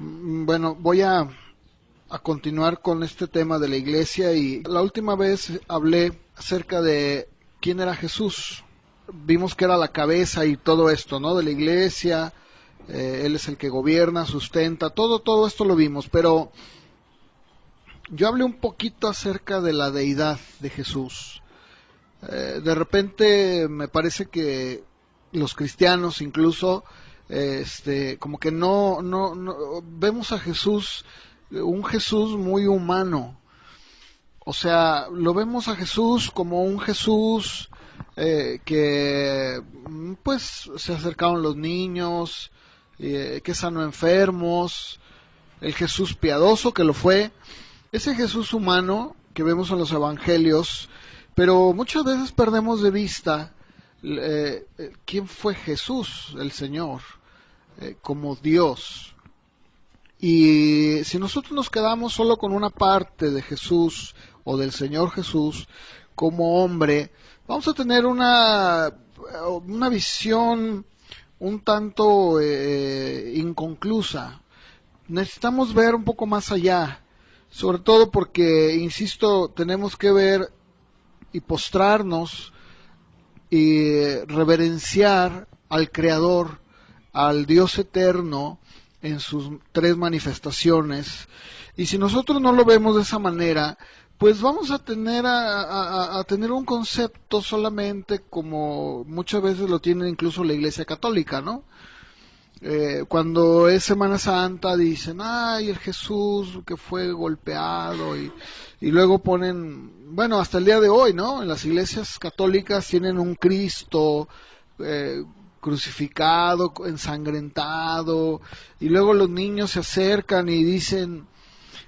Bueno, voy a continuar con este tema de la iglesia y la última vez hablé acerca de quién era Jesús. Vimos que era la cabeza y todo esto, ¿no? De la iglesia, Él es el que gobierna, sustenta, todo esto lo vimos, pero yo hablé un poquito acerca de la deidad de Jesús. De repente me parece que los cristianos incluso como que no vemos a Jesús, un Jesús muy humano. O sea, lo vemos a Jesús como un Jesús que pues se acercaron los niños, que sanó enfermos, el Jesús piadoso que lo fue, ese Jesús humano que vemos en los evangelios, pero muchas veces perdemos de vista quién fue Jesús, el Señor, como Dios. Y si nosotros nos quedamos solo con una parte de Jesús o del Señor Jesús como hombre, vamos a tener una visión un tanto inconclusa. Necesitamos ver un poco más allá, sobre todo porque, insisto, tenemos que ver y postrarnos y reverenciar al Creador, al Dios eterno en sus tres manifestaciones. Y si nosotros no lo vemos de esa manera, pues vamos a tener un concepto solamente como muchas veces lo tiene incluso la Iglesia Católica, ¿no? Cuando es Semana Santa dicen, ay, el Jesús que fue golpeado y luego ponen, bueno, hasta el día de hoy, ¿no? En las iglesias católicas tienen un Cristo crucificado, ensangrentado, y luego los niños se acercan y dicen,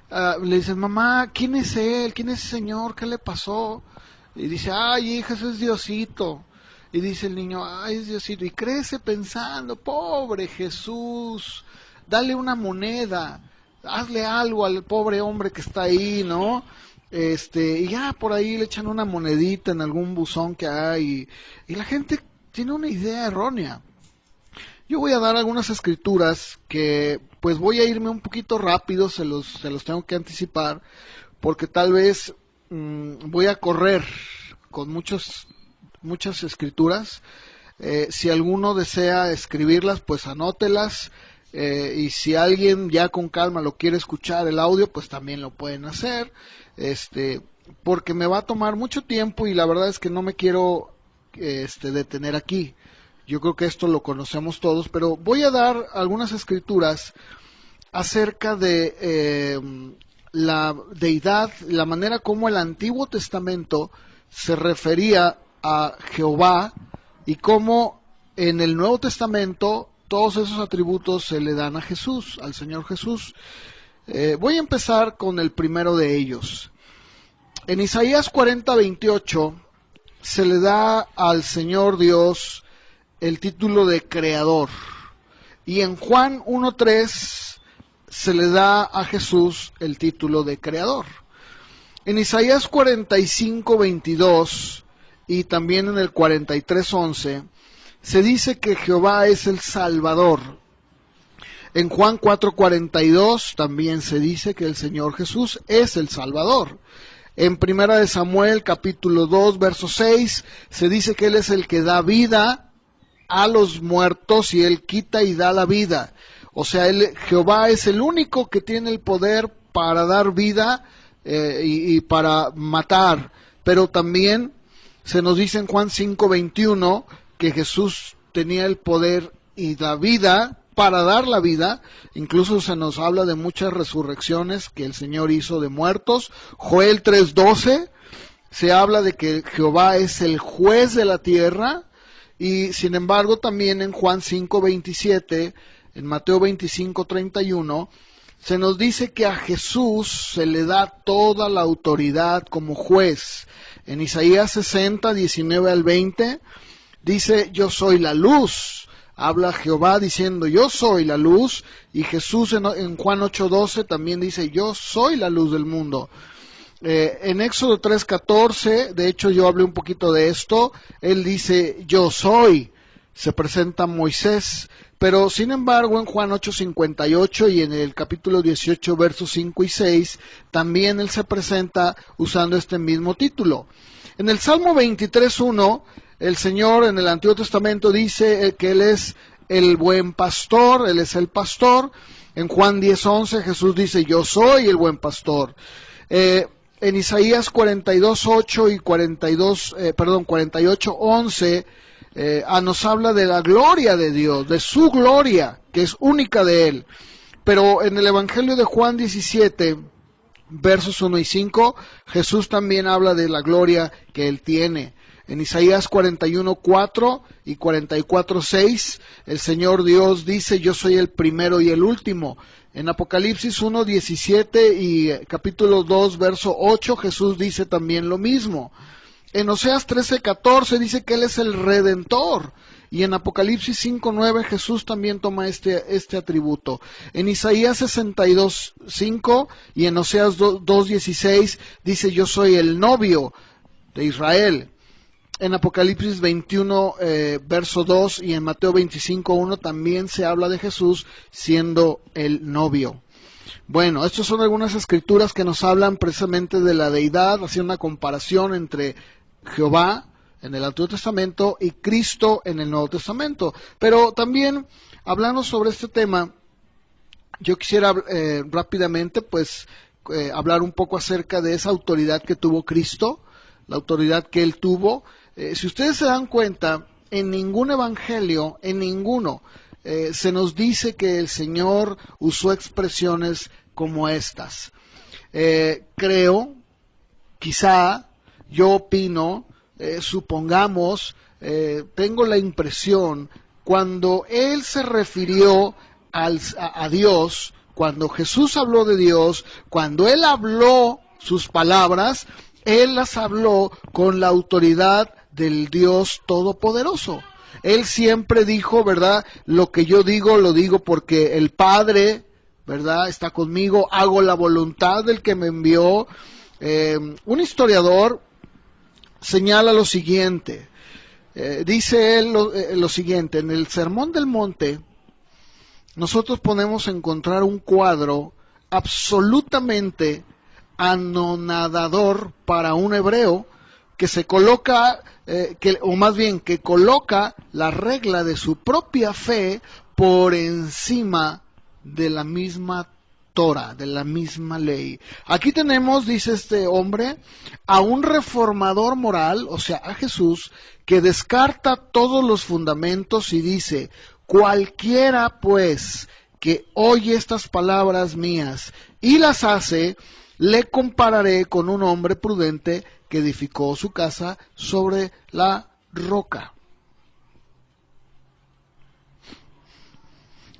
le dicen, mamá, ¿quién es él? ¿Quién es ese señor? ¿Qué le pasó? Y dice, ay, hija, ese es Diosito. Y dice el niño, ay, es Diosito. Y crece pensando, pobre Jesús, dale una moneda, hazle algo al pobre hombre que está ahí, ¿no? Y ya por ahí le echan una monedita en algún buzón que hay. Y la gente tiene una idea errónea. Yo voy a dar algunas escrituras que, pues voy a irme un poquito rápido, se los tengo que anticipar, porque tal vez voy a correr con muchas escrituras. Si alguno desea escribirlas, pues anótelas, y si alguien ya con calma lo quiere escuchar el audio, pues también lo pueden hacer, porque me va a tomar mucho tiempo y la verdad es que no me quiero detener aquí. Yo creo que esto lo conocemos todos, pero voy a dar algunas escrituras acerca de la deidad, la manera como el Antiguo Testamento se refería a Jehová y cómo en el Nuevo Testamento todos esos atributos se le dan a Jesús, al Señor Jesús. Voy a empezar con el primero de ellos. En Isaías 40:28 se le da al Señor Dios el título de Creador, y en Juan 1:3 se le da a Jesús el título de Creador. En Isaías 45:22 y también en el 43:11 se dice que Jehová es el Salvador. En Juan 4:42 también se dice que el Señor Jesús es el Salvador. En Primera de Samuel capítulo 2 verso 6 se dice que Él es el que da vida a los muertos y Él quita y da la vida. O sea, Jehová es el único que tiene el poder para dar vida y para matar. Pero también se nos dice en Juan 5:21 que Jesús tenía el poder y la vida para dar la vida. Incluso se nos habla de muchas resurrecciones que el Señor hizo de muertos. Joel 3:12 se habla de que Jehová es el juez de la tierra. Y sin embargo también en Juan 5:27, en Mateo 25:31, se nos dice que a Jesús se le da toda la autoridad como juez. En Isaías 60:19-20 dice, yo soy la luz. Habla Jehová diciendo, yo soy la luz. Y Jesús en Juan 8:12 también dice, yo soy la luz del mundo. En Éxodo 3:14, de hecho yo hablé un poquito de esto, él dice, yo soy. se presenta Moisés, pero sin embargo en Juan 8:58 y en el capítulo 18 versos 5 y 6 también él se presenta usando este mismo título. En el Salmo 23:1 el Señor en el Antiguo Testamento dice que Él es el buen pastor, Él es el pastor. En Juan 10:11 Jesús dice, yo soy el buen pastor. En Isaías 42:8 y 48:11 nos habla de la gloria de Dios, de su gloria, que es única de Él. Pero en el Evangelio de Juan 17, versos 1 y 5, Jesús también habla de la gloria que Él tiene. En Isaías 41:4 y 44:6, el Señor Dios dice, yo soy el primero y el último. En Apocalipsis 1:17 y capítulo 2, verso 8, Jesús dice también lo mismo. En Oseas 13:14 dice que Él es el Redentor. Y en Apocalipsis 5:9 Jesús también toma este atributo. En Isaías 62:5 y en Oseas 2:16 dice yo soy el novio de Israel. En Apocalipsis 21, verso 2 y en Mateo 25:1 también se habla de Jesús siendo el novio. Bueno, estas son algunas escrituras que nos hablan precisamente de la deidad, haciendo una comparación entre Jehová en el Antiguo Testamento y Cristo en el Nuevo Testamento. Pero también, hablando sobre este tema, yo quisiera rápidamente hablar un poco acerca de esa autoridad que tuvo Cristo, la autoridad que Él tuvo. Si ustedes se dan cuenta, en ningún evangelio, en ninguno, se nos dice que el Señor usó expresiones como estas. Creo, quizá, yo opino, supongamos, tengo la impresión, cuando Él se refirió a Dios, cuando Jesús habló de Dios, cuando Él habló sus palabras, Él las habló con la autoridad del Dios Todopoderoso. Él siempre dijo, ¿verdad? Lo que yo digo, lo digo porque el Padre, ¿verdad? Está conmigo, hago la voluntad del que me envió. Un historiador señala lo siguiente, dice él lo siguiente, en el Sermón del Monte, nosotros podemos encontrar un cuadro absolutamente anonadador para un hebreo que se coloca, que coloca la regla de su propia fe por encima de la misma Torah, de la misma ley. Aquí tenemos, dice este hombre, a un reformador moral, o sea, a Jesús, que descarta todos los fundamentos y dice, cualquiera pues que oye estas palabras mías y las hace, le compararé con un hombre prudente que edificó su casa sobre la roca.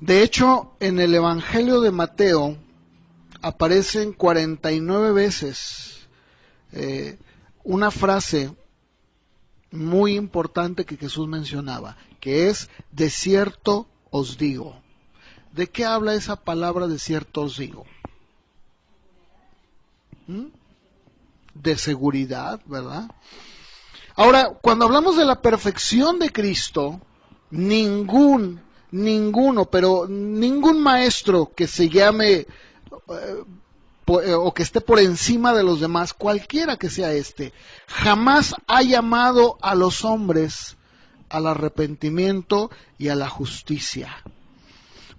De hecho, en el Evangelio de Mateo aparecen 49 veces una frase muy importante que Jesús mencionaba, que es, de cierto os digo. ¿De qué habla esa palabra de cierto os digo? De seguridad, ¿verdad? Ahora, cuando hablamos de la perfección de Cristo, ningún maestro que se llame o que esté por encima de los demás, cualquiera que sea jamás ha llamado a los hombres al arrepentimiento y a la justicia.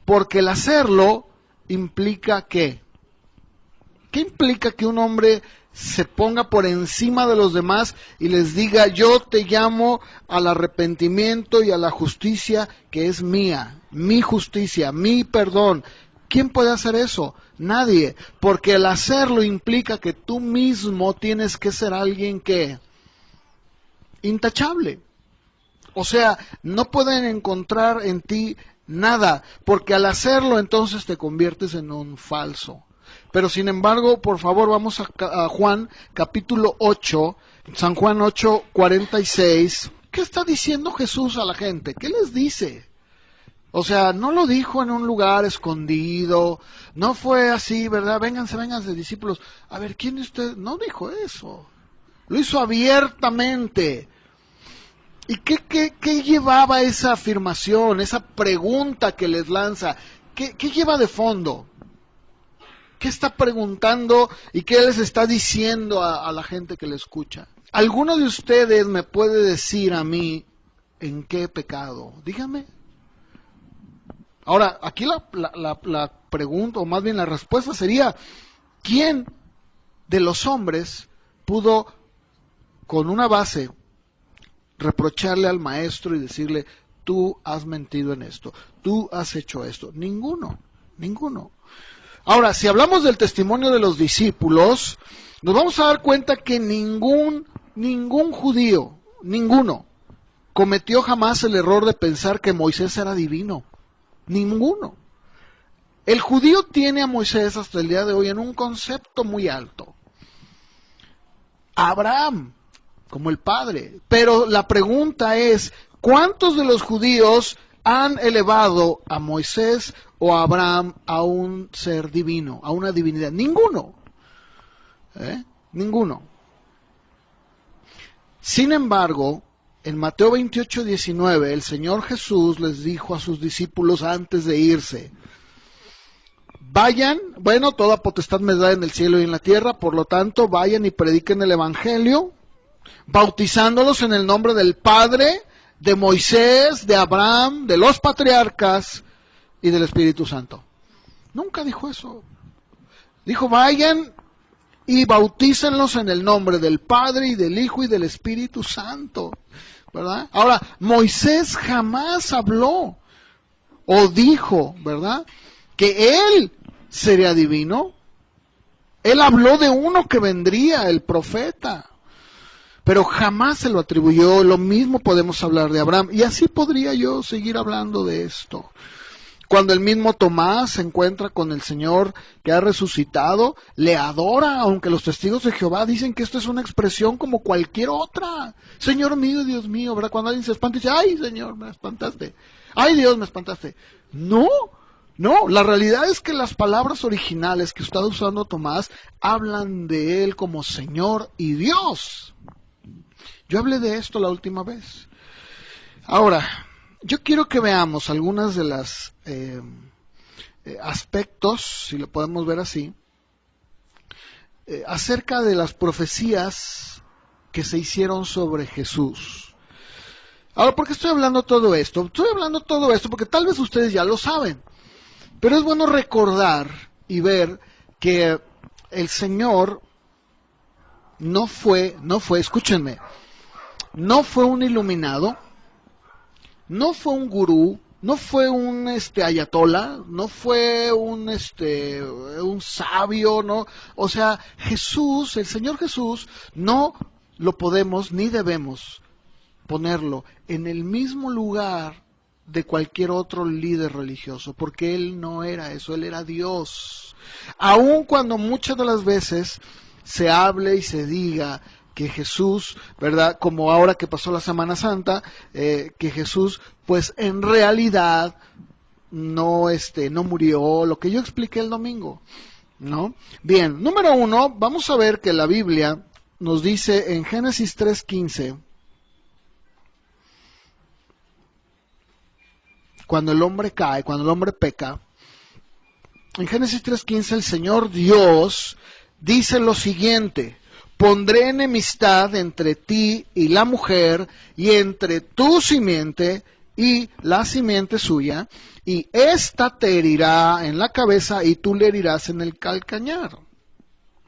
Porque el hacerlo implica ¿qué? ¿Qué implica que un hombre se ponga por encima de los demás y les diga, yo te llamo al arrepentimiento y a la justicia que es mía, mi justicia, mi perdón? ¿Quién puede hacer eso? Nadie, porque el hacerlo implica que tú mismo tienes que ser alguien que intachable. O sea, no pueden encontrar en ti nada, porque al hacerlo entonces te conviertes en un falso. Pero sin embargo, por favor, vamos a Juan capítulo 8, San Juan 8:46. ¿Qué está diciendo Jesús a la gente? ¿Qué les dice? O sea, no lo dijo en un lugar escondido, no fue así, ¿verdad? Vénganse, discípulos. A ver, ¿quién de ustedes? No dijo eso. Lo hizo abiertamente. ¿Y qué llevaba esa afirmación, esa pregunta que les lanza? ¿Qué lleva de fondo? ¿Qué está preguntando y qué les está diciendo a la gente que le escucha? ¿Alguno de ustedes me puede decir a mí en qué pecado? Dígame. Ahora, aquí la pregunta, o más bien la respuesta sería, ¿quién de los hombres pudo, con una base, reprocharle al maestro y decirle, tú has mentido en esto, tú has hecho esto? Ninguno, ninguno. Ahora, si hablamos del testimonio de los discípulos, nos vamos a dar cuenta que ningún judío, ninguno, cometió jamás el error de pensar que Moisés era divino. Ninguno. El judío tiene a Moisés hasta el día de hoy en un concepto muy alto. Abraham, como el padre. Pero la pregunta es, ¿cuántos de los judíos han elevado a Moisés o a Abraham a un ser divino, a una divinidad? Ninguno. Ninguno. Sin embargo, en Mateo 28:19, el Señor Jesús les dijo a sus discípulos antes de irse, vayan, bueno, toda potestad me da en el cielo y en la tierra, por lo tanto, vayan y prediquen el Evangelio, bautizándolos en el nombre del Padre, de Moisés, de Abraham, de los patriarcas y del Espíritu Santo. Nunca dijo eso. Dijo, vayan y bautícenlos en el nombre del Padre y del Hijo y del Espíritu Santo, ¿verdad? Ahora, Moisés jamás habló o dijo, ¿verdad?, que él sería divino. Él habló de uno que vendría, el profeta, pero jamás se lo atribuyó. Lo mismo podemos hablar de Abraham, y así podría yo seguir hablando de esto. Cuando el mismo Tomás se encuentra con el Señor que ha resucitado, le adora, aunque los testigos de Jehová dicen que esto es una expresión como cualquier otra. Señor mío, Dios mío, ¿verdad? Cuando alguien se espanta, dice, ay, Señor, me espantaste. Ay, Dios, me espantaste. No, la realidad es que las palabras originales que está usando Tomás hablan de él como Señor y Dios. Yo hablé de esto la última vez. Ahora, yo quiero que veamos algunas de las aspectos, si lo podemos ver así, acerca de las profecías que se hicieron sobre Jesús. Ahora, ¿por qué estoy hablando todo esto? Estoy hablando todo esto porque tal vez ustedes ya lo saben, pero es bueno recordar y ver que el Señor no fue, escúchenme, no fue un iluminado, no fue un gurú, no fue un ayatolá, no fue un sabio, no, o sea, Jesús, el Señor Jesús, no lo podemos ni debemos ponerlo en el mismo lugar de cualquier otro líder religioso, porque él no era eso, él era Dios. Aun cuando muchas de las veces se hable y se diga que Jesús, ¿verdad? Como ahora que pasó la Semana Santa, que Jesús, pues en realidad no murió, lo que yo expliqué el domingo, ¿no? Bien, número 1, vamos a ver que la Biblia nos dice en Génesis 3:15, cuando el hombre cae, cuando el hombre peca, en Génesis 3:15 el Señor Dios dice lo siguiente: pondré enemistad entre ti y la mujer, y entre tu simiente y la simiente suya, y ésta te herirá en la cabeza y tú le herirás en el calcañar.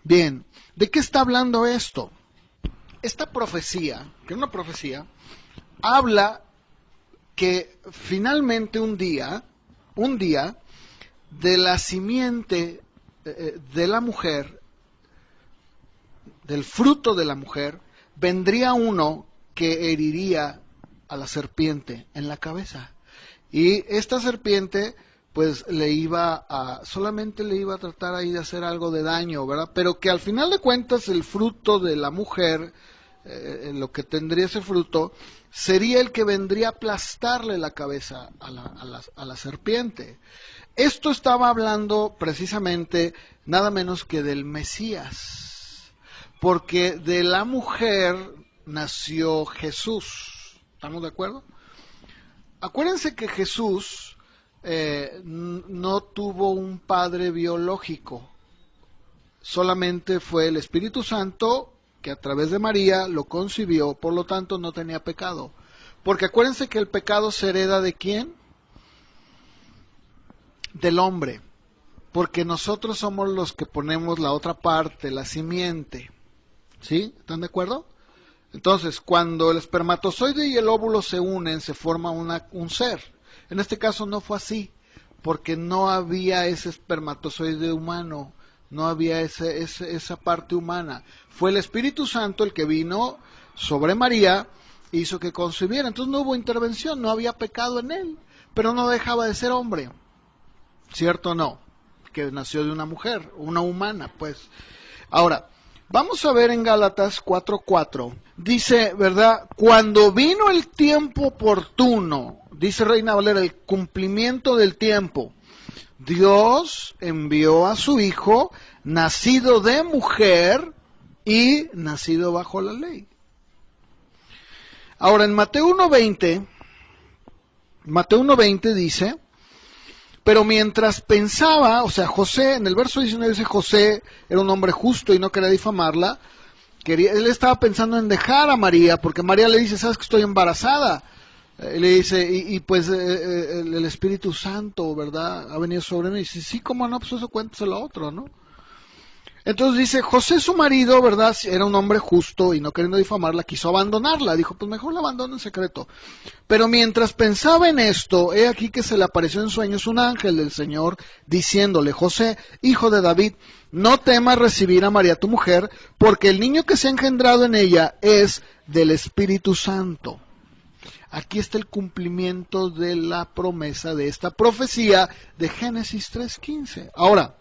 Bien, ¿de qué está hablando esto? Esta profecía, que es una profecía, habla que finalmente un día, de la simiente de la mujer, del fruto de la mujer, vendría uno que heriría a la serpiente en la cabeza. Y esta serpiente, pues solamente le iba a tratar ahí de hacer algo de daño, ¿verdad? Pero que al final de cuentas el fruto de la mujer, lo que tendría ese fruto, sería el que vendría a aplastarle la cabeza a la serpiente. Esto estaba hablando precisamente nada menos que del Mesías, porque de la mujer nació Jesús. ¿Estamos de acuerdo? Acuérdense que Jesús no tuvo un padre biológico, solamente fue el Espíritu Santo que a través de María lo concibió, por lo tanto no tenía pecado. Porque acuérdense que el pecado se hereda ¿de quién? Del hombre. Porque nosotros somos los que ponemos la otra parte, la simiente. ¿Sí? ¿Están de acuerdo? Entonces, cuando el espermatozoide y el óvulo se unen, se forma un ser. En este caso no fue así, porque no había ese espermatozoide humano, no había esa parte humana. Fue el Espíritu Santo el que vino sobre María, hizo que concibiera. Entonces no hubo intervención, no había pecado en él, pero no dejaba de ser hombre. ¿Cierto o no? Que nació de una mujer, una humana, pues. Ahora, vamos a ver en Gálatas 4:4. Dice, ¿verdad? Cuando vino el tiempo oportuno, dice Reina Valera, el cumplimiento del tiempo, Dios envió a su Hijo, nacido de mujer y nacido bajo la ley. Ahora, en Mateo 1:20 dice, pero mientras pensaba, o sea, José, en el verso 19 dice, José era un hombre justo y no quería difamarla, él estaba pensando en dejar a María, porque María le dice, ¿sabes que estoy embarazada? Le dice, y pues el Espíritu Santo, ¿verdad? Ha venido sobre mí. Y dice, sí, cómo no, pues eso cuéntaselo a otro, ¿no? Entonces dice, José su marido, ¿verdad? Era un hombre justo y no queriendo difamarla, quiso abandonarla. Dijo, pues mejor la abandono en secreto. Pero mientras pensaba en esto, he aquí que se le apareció en sueños un ángel del Señor, diciéndole, José, hijo de David, no temas recibir a María tu mujer, porque el niño que se ha engendrado en ella es del Espíritu Santo. Aquí está el cumplimiento de la promesa de esta profecía de Génesis 3:15. Ahora,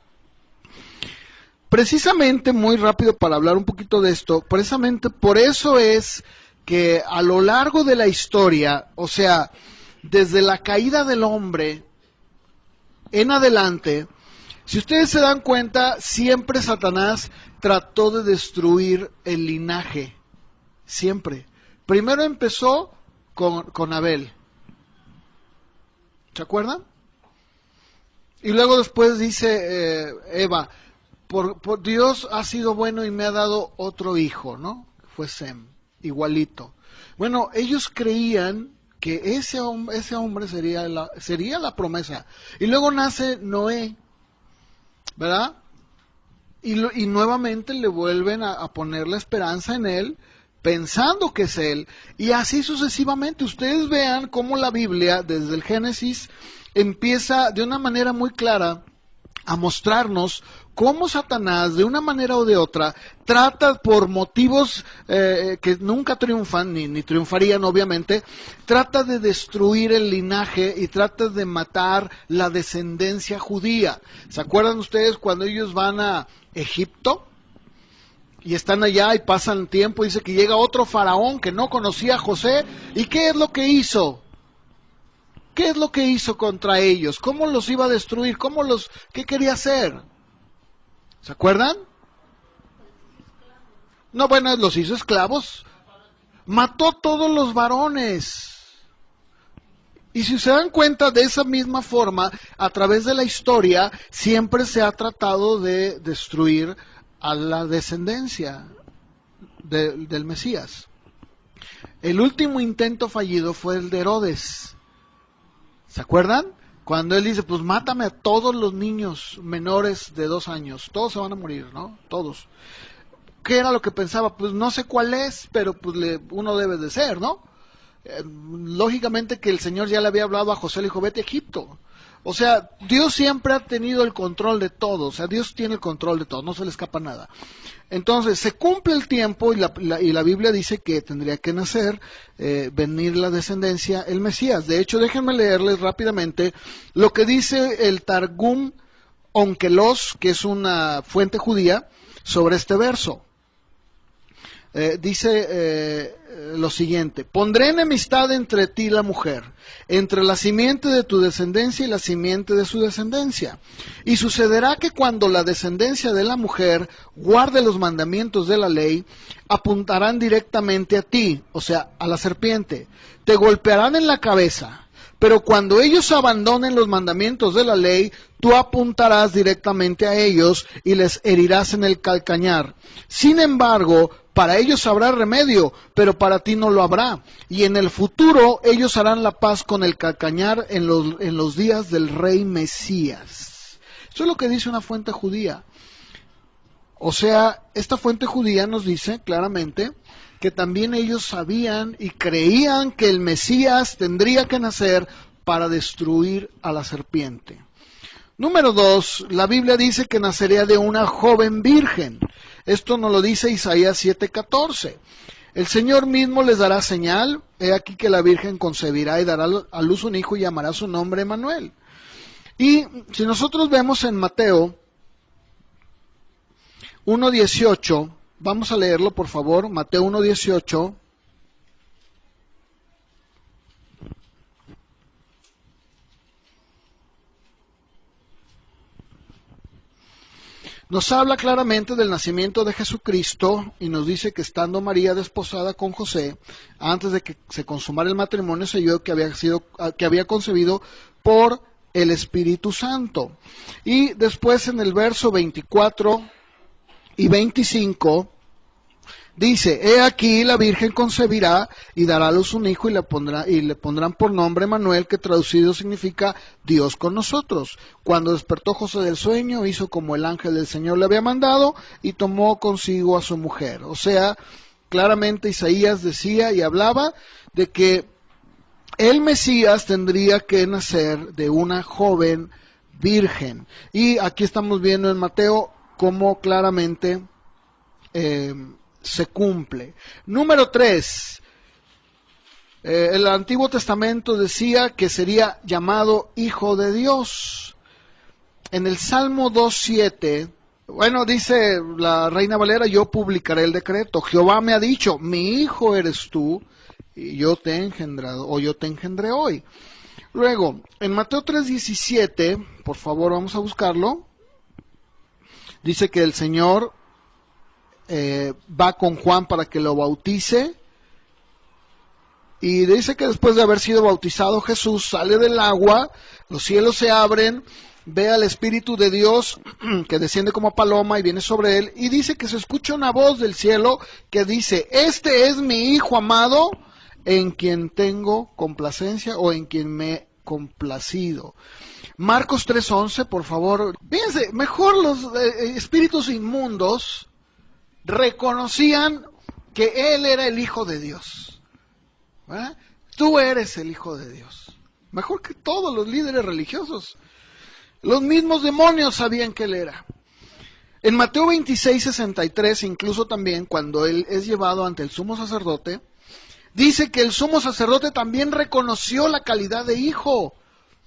precisamente, muy rápido para hablar un poquito de esto, precisamente por eso es que a lo largo de la historia, o sea, desde la caída del hombre en adelante, si ustedes se dan cuenta, siempre Satanás trató de destruir el linaje, siempre. Primero empezó con Abel, ¿se acuerdan? Y luego después dice Eva, por Dios ha sido bueno y me ha dado otro hijo, ¿no? Fue Sem, igualito. Bueno, ellos creían que ese hombre sería la promesa. Y luego nace Noé, ¿verdad? Y nuevamente le vuelven a poner la esperanza en él, pensando que es él. Y así sucesivamente. Ustedes vean cómo la Biblia, desde el Génesis, empieza de una manera muy clara a mostrarnos cómo Satanás, de una manera o de otra, trata por motivos que nunca triunfan, ni triunfarían obviamente, trata de destruir el linaje y trata de matar la descendencia judía. ¿Se acuerdan ustedes cuando ellos van a Egipto? Y están allá y pasan tiempo, dice que llega otro faraón que no conocía a José, ¿y qué es lo que hizo? ¿Qué es lo que hizo contra ellos? ¿Cómo los iba a destruir? ¿Qué quería hacer? ¿Se acuerdan? No, bueno, los hizo esclavos. Mató todos los varones. Y si se dan cuenta, de esa misma forma, a través de la historia, siempre se ha tratado de destruir a la descendencia del Mesías. El último intento fallido fue el de Herodes. ¿Se acuerdan? Cuando él dice, pues mátame a todos los niños menores de 2 años, todos se van a morir, ¿no? Todos. ¿Qué era lo que pensaba? Pues no sé cuál es, pero pues uno debe de ser, ¿no? Lógicamente que el Señor ya le había hablado a José, le dijo, vete a Egipto. O sea, Dios siempre ha tenido el control de todo, o sea, Dios tiene el control de todo, no se le escapa nada. Entonces, se cumple el tiempo y la Biblia dice que tendría que nacer, venir la descendencia, el Mesías. De hecho, déjenme leerles rápidamente lo que dice el Targum Onkelos, que es una fuente judía, sobre este verso. dice lo siguiente: pondré enemistad entre ti y la mujer, entre la simiente de tu descendencia y la simiente de su descendencia. Y sucederá que cuando la descendencia de la mujer guarde los mandamientos de la ley, apuntarán directamente a ti, o sea, a la serpiente. Te golpearán en la cabeza, pero cuando ellos abandonen los mandamientos de la ley, tú apuntarás directamente a ellos y les herirás en el calcañar. Sin embargo, para ellos habrá remedio, pero para ti no lo habrá. Y en el futuro ellos harán la paz con el calcañar en los días del rey Mesías. Eso es lo que dice una fuente judía. O sea, esta fuente judía nos dice claramente que también ellos sabían y creían que el Mesías tendría que nacer para destruir a la serpiente. Número 2, la Biblia dice que nacería de una joven virgen. Esto nos lo dice Isaías 7:14. El Señor mismo les dará señal. He aquí que la virgen concebirá y dará a luz un hijo y llamará su nombre Emmanuel. Y si nosotros vemos en Mateo 1:18, vamos a leerlo por favor, Mateo 1:18. Nos habla claramente del nacimiento de Jesucristo y nos dice que estando María desposada con José, antes de que se consumara el matrimonio, se oyó que había concebido por el Espíritu Santo. Y después en el verso 24 y 25 dice: he aquí la Virgen concebirá y dará a luz un hijo y le pondrán por nombre Emmanuel, que traducido significa Dios con nosotros. Cuando despertó José del sueño, hizo como el ángel del Señor le había mandado y tomó consigo a su mujer. O sea, claramente Isaías decía y hablaba de que el Mesías tendría que nacer de una joven virgen. Y aquí estamos viendo en Mateo cómo claramente se cumple. Número 3, el Antiguo Testamento decía que sería llamado Hijo de Dios. En el Salmo 2:7, bueno, dice la Reina Valera: yo publicaré el decreto. Jehová me ha dicho, mi hijo eres tú, y yo te he engendrado, o yo te engendré hoy. Luego, en Mateo 3:17, por favor vamos a buscarlo, dice que el Señor va con Juan para que lo bautice, y dice que después de haber sido bautizado Jesús sale del agua, los cielos se abren, ve al Espíritu de Dios que desciende como paloma y viene sobre él, y dice que se escucha una voz del cielo que dice: este es mi Hijo amado, en quien tengo complacencia, o en quien me he complacido. Marcos 3:11, por favor. Fíjense, mejor los espíritus inmundos reconocían que él era el Hijo de Dios. ¿Verdad? Tú eres el Hijo de Dios. Mejor que todos los líderes religiosos. Los mismos demonios sabían que él era. En Mateo 26:63, incluso también cuando él es llevado ante el sumo sacerdote, dice que el sumo sacerdote también reconoció la calidad de hijo.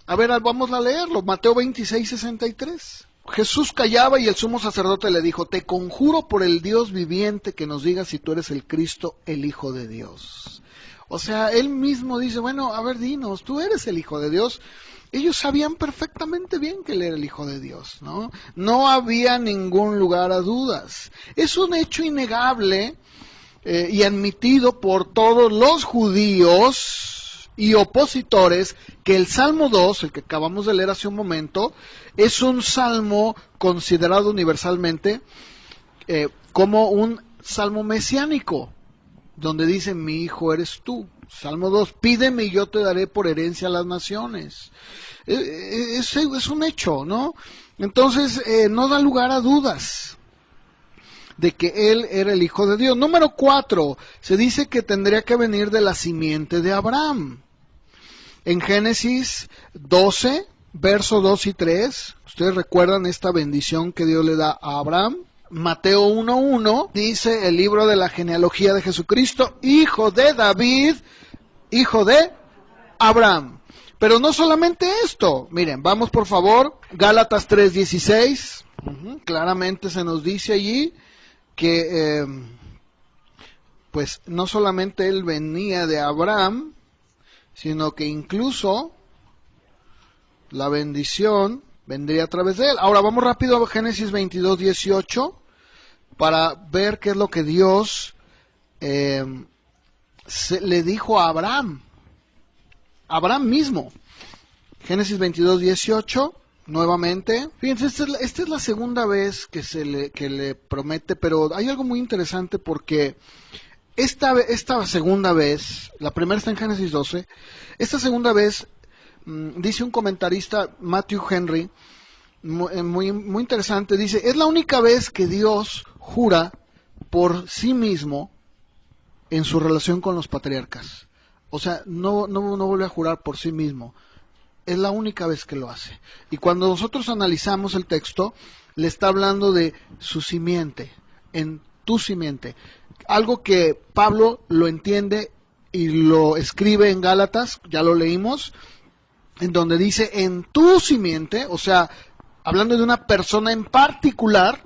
A ver, vamos a leerlo. Mateo 26:63. Jesús callaba y el sumo sacerdote le dijo: te conjuro por el Dios viviente que nos digas si tú eres el Cristo, el Hijo de Dios. O sea, él mismo dice: bueno, a ver, dinos, tú eres el Hijo de Dios. Ellos sabían perfectamente bien que él era el Hijo de Dios, ¿no? No había ningún lugar a dudas. Es un hecho innegable y admitido por todos los judíos y opositores que el Salmo 2, el que acabamos de leer hace un momento, es un salmo considerado universalmente como un salmo mesiánico, donde dice: mi hijo eres tú. Salmo 2, pídeme y yo te daré por herencia a las naciones. Es un hecho, ¿no? Entonces, no da lugar a dudas de que él era el Hijo de Dios. Número 4, se dice que tendría que venir de la simiente de Abraham. En Génesis 12, versos 2 y 3, ustedes recuerdan esta bendición que Dios le da a Abraham. Mateo 1:1 dice el libro de la genealogía de Jesucristo: hijo de David, hijo de Abraham. Pero no solamente esto, miren, vamos por favor, Gálatas 3:16, claramente se nos dice allí que pues no solamente él venía de Abraham, sino que incluso la bendición vendría a través de él. Ahora vamos rápido a Génesis 22:18 para ver qué es lo que Dios le dijo a Abraham. Abraham mismo. Génesis 22:18, nuevamente. Fíjense, esta es la segunda vez que le promete, pero hay algo muy interesante porque esta segunda vez, la primera está en Génesis 12, esta segunda vez, dice un comentarista, Matthew Henry, muy interesante, dice, es la única vez que Dios jura por sí mismo en su relación con los patriarcas. O sea, no vuelve a jurar por sí mismo. Es la única vez que lo hace. Y cuando nosotros analizamos el texto, le está hablando de su simiente, en tu simiente. Algo que Pablo lo entiende y lo escribe en Gálatas, ya lo leímos, en donde dice en tu simiente, o sea, hablando de una persona en particular,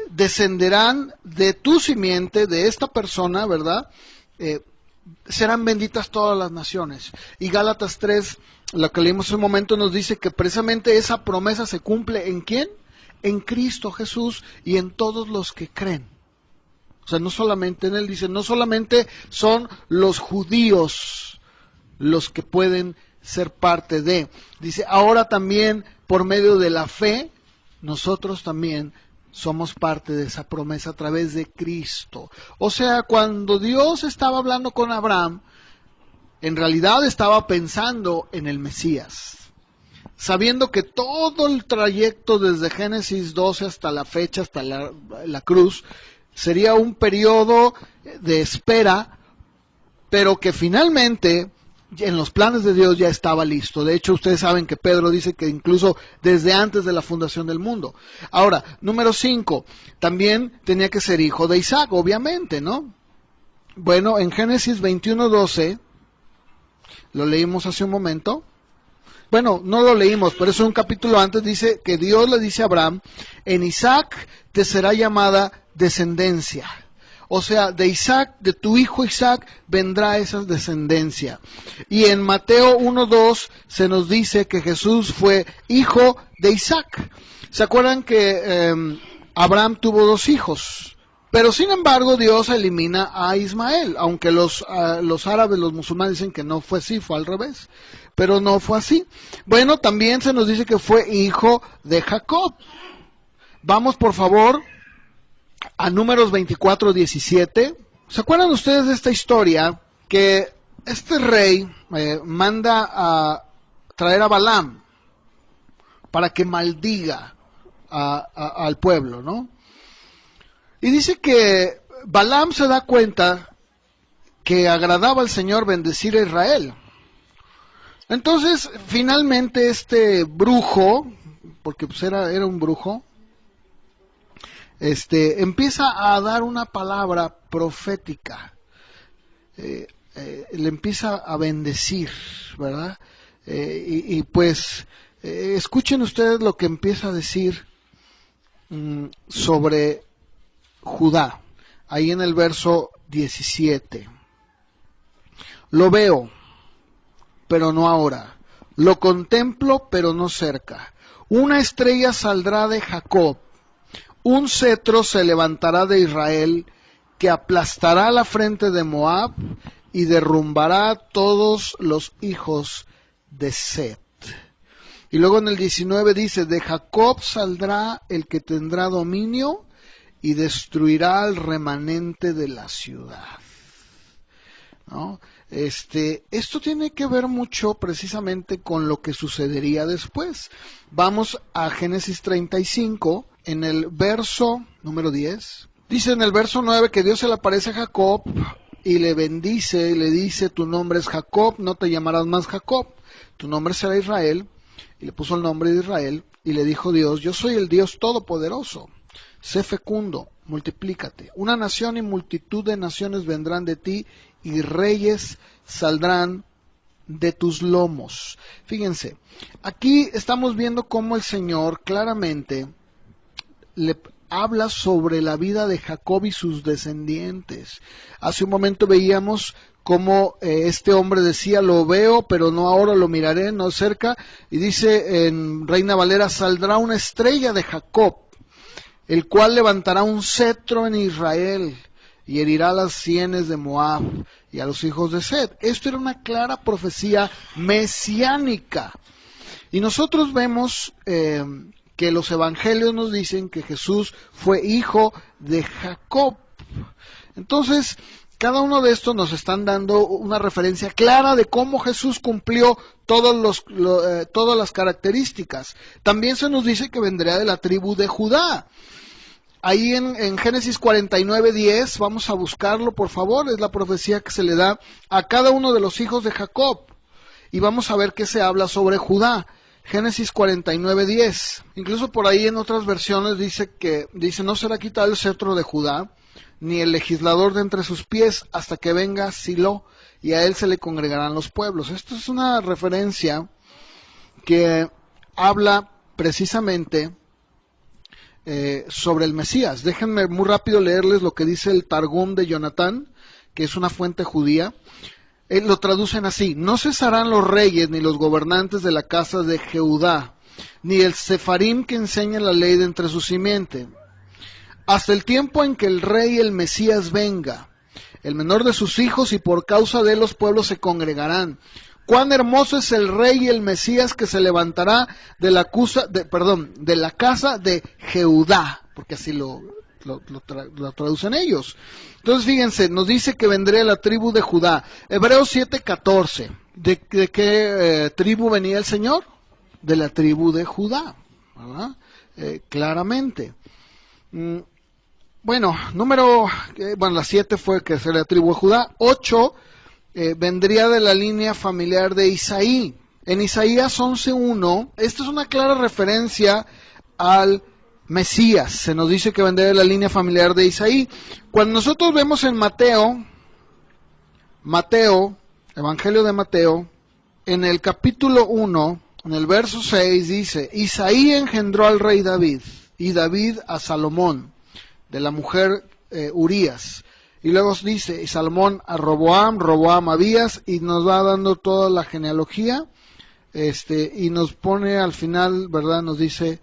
descenderán de tu simiente, de esta persona, ¿verdad? Serán benditas todas las naciones. Y Gálatas 3, lo que leímos hace un momento, nos dice que precisamente esa promesa se cumple ¿en quién? En Cristo Jesús y en todos los que creen. O sea, no solamente en él, dice, no solamente son los judíos los que pueden ser parte de. Dice, ahora también por medio de la fe, nosotros también somos parte de esa promesa a través de Cristo. O sea, cuando Dios estaba hablando con Abraham, en realidad estaba pensando en el Mesías, sabiendo que todo el trayecto desde Génesis 12 hasta la fecha, hasta la cruz, sería un periodo de espera, pero que finalmente en los planes de Dios ya estaba listo. De hecho, ustedes saben que Pedro dice que incluso desde antes de la fundación del mundo. Ahora, número 5, también tenía que ser hijo de Isaac, obviamente, ¿no? Bueno, en Génesis 21:12, lo leímos hace un momento. Bueno, no lo leímos, pero es un capítulo antes, dice que Dios le dice a Abraham, en Isaac te será llamada descendencia. O sea, de Isaac, de tu hijo Isaac, vendrá esa descendencia. Y en Mateo 1:2 se nos dice que Jesús fue hijo de Isaac. ¿Se acuerdan que Abraham tuvo 2 hijos? Pero sin embargo Dios elimina a Ismael, aunque los árabes, los musulmanes dicen que no fue así, fue al revés. Pero no fue así. Bueno, también se nos dice que fue hijo de Jacob. Vamos por favor a Números 24:17. ¿Se acuerdan ustedes de esta historia? Que este rey manda a traer a Balaam para que maldiga al pueblo, ¿no? Y dice que Balaam se da cuenta que agradaba al Señor bendecir a Israel. Entonces, finalmente este brujo, porque pues era un brujo, empieza a dar una palabra profética, le empieza a bendecir, ¿verdad? Y pues escuchen ustedes lo que empieza a decir sobre Judá, ahí en el verso 17. Lo veo, pero no ahora. Lo contemplo, pero no cerca. Una estrella saldrá de Jacob. Un cetro se levantará de Israel, que aplastará la frente de Moab y derrumbará a todos los hijos de Set. Y luego en el 19 dice, de Jacob saldrá el que tendrá dominio y destruirá al remanente de la ciudad. ¿No? Esto tiene que ver mucho precisamente con lo que sucedería después. Vamos a Génesis 35, en el verso número 10. Dice en el verso 9 que Dios se le aparece a Jacob y le bendice, y le dice, tu nombre es Jacob, no te llamarás más Jacob, tu nombre será Israel. Y le puso el nombre de Israel, y le dijo Dios, yo soy el Dios Todopoderoso. Sé fecundo, multiplícate. Una nación y multitud de naciones vendrán de ti, y reyes saldrán de tus lomos. Fíjense, aquí estamos viendo cómo el Señor claramente le habla sobre la vida de Jacob y sus descendientes. Hace un momento veíamos cómo este hombre decía, lo veo, pero no ahora, lo miraré, no cerca, y dice en Reina Valera, saldrá una estrella de Jacob, el cual levantará un cetro en Israel, y herirá las sienes de Moab y a los hijos de Sed. Esto era una clara profecía mesiánica. Y nosotros vemos que los evangelios nos dicen que Jesús fue hijo de Jacob. Entonces, cada uno de estos nos están dando una referencia clara de cómo Jesús cumplió todas las características. También se nos dice que vendría de la tribu de Judá. Ahí en Génesis 49:10, vamos a buscarlo por favor, es la profecía que se le da a cada uno de los hijos de Jacob. Y vamos a ver qué se habla sobre Judá. Génesis 49:10. Incluso por ahí en otras versiones dice, no será quitado el cetro de Judá, ni el legislador de entre sus pies, hasta que venga Silo, y a él se le congregarán los pueblos. Esto es una referencia que habla precisamente sobre el Mesías. Déjenme muy rápido leerles lo que dice el Targum de Jonatán, que es una fuente judía. Lo traducen así: no cesarán los reyes ni los gobernantes de la casa de Jehudá, ni el sefarim que enseña la ley de entre su simiente, hasta el tiempo en que el rey, el Mesías, venga, el menor de sus hijos, y por causa de él los pueblos se congregarán. Cuán hermoso es el rey y el Mesías que se levantará de la casa de Jehudá, porque así lo traducen ellos. Entonces fíjense, nos dice que vendría la tribu de Judá. Hebreos 7:14. ¿De qué tribu venía el Señor? De la tribu de Judá, ¿verdad? Claramente. Bueno, la 7 fue que sería la tribu de Judá. 8 vendría de la línea familiar de Isaí. En Isaías 11:1, esta es una clara referencia al Mesías. Se nos dice que vendría de la línea familiar de Isaí. Cuando nosotros vemos en Mateo, Evangelio de Mateo, en el capítulo 1, en el verso 6, dice, Isaí engendró al rey David, y David a Salomón, de la mujer Urías. Y luego dice, y Salomón a Roboam, Roboam a Abías, y nos va dando toda la genealogía, y nos pone al final, ¿verdad? Nos dice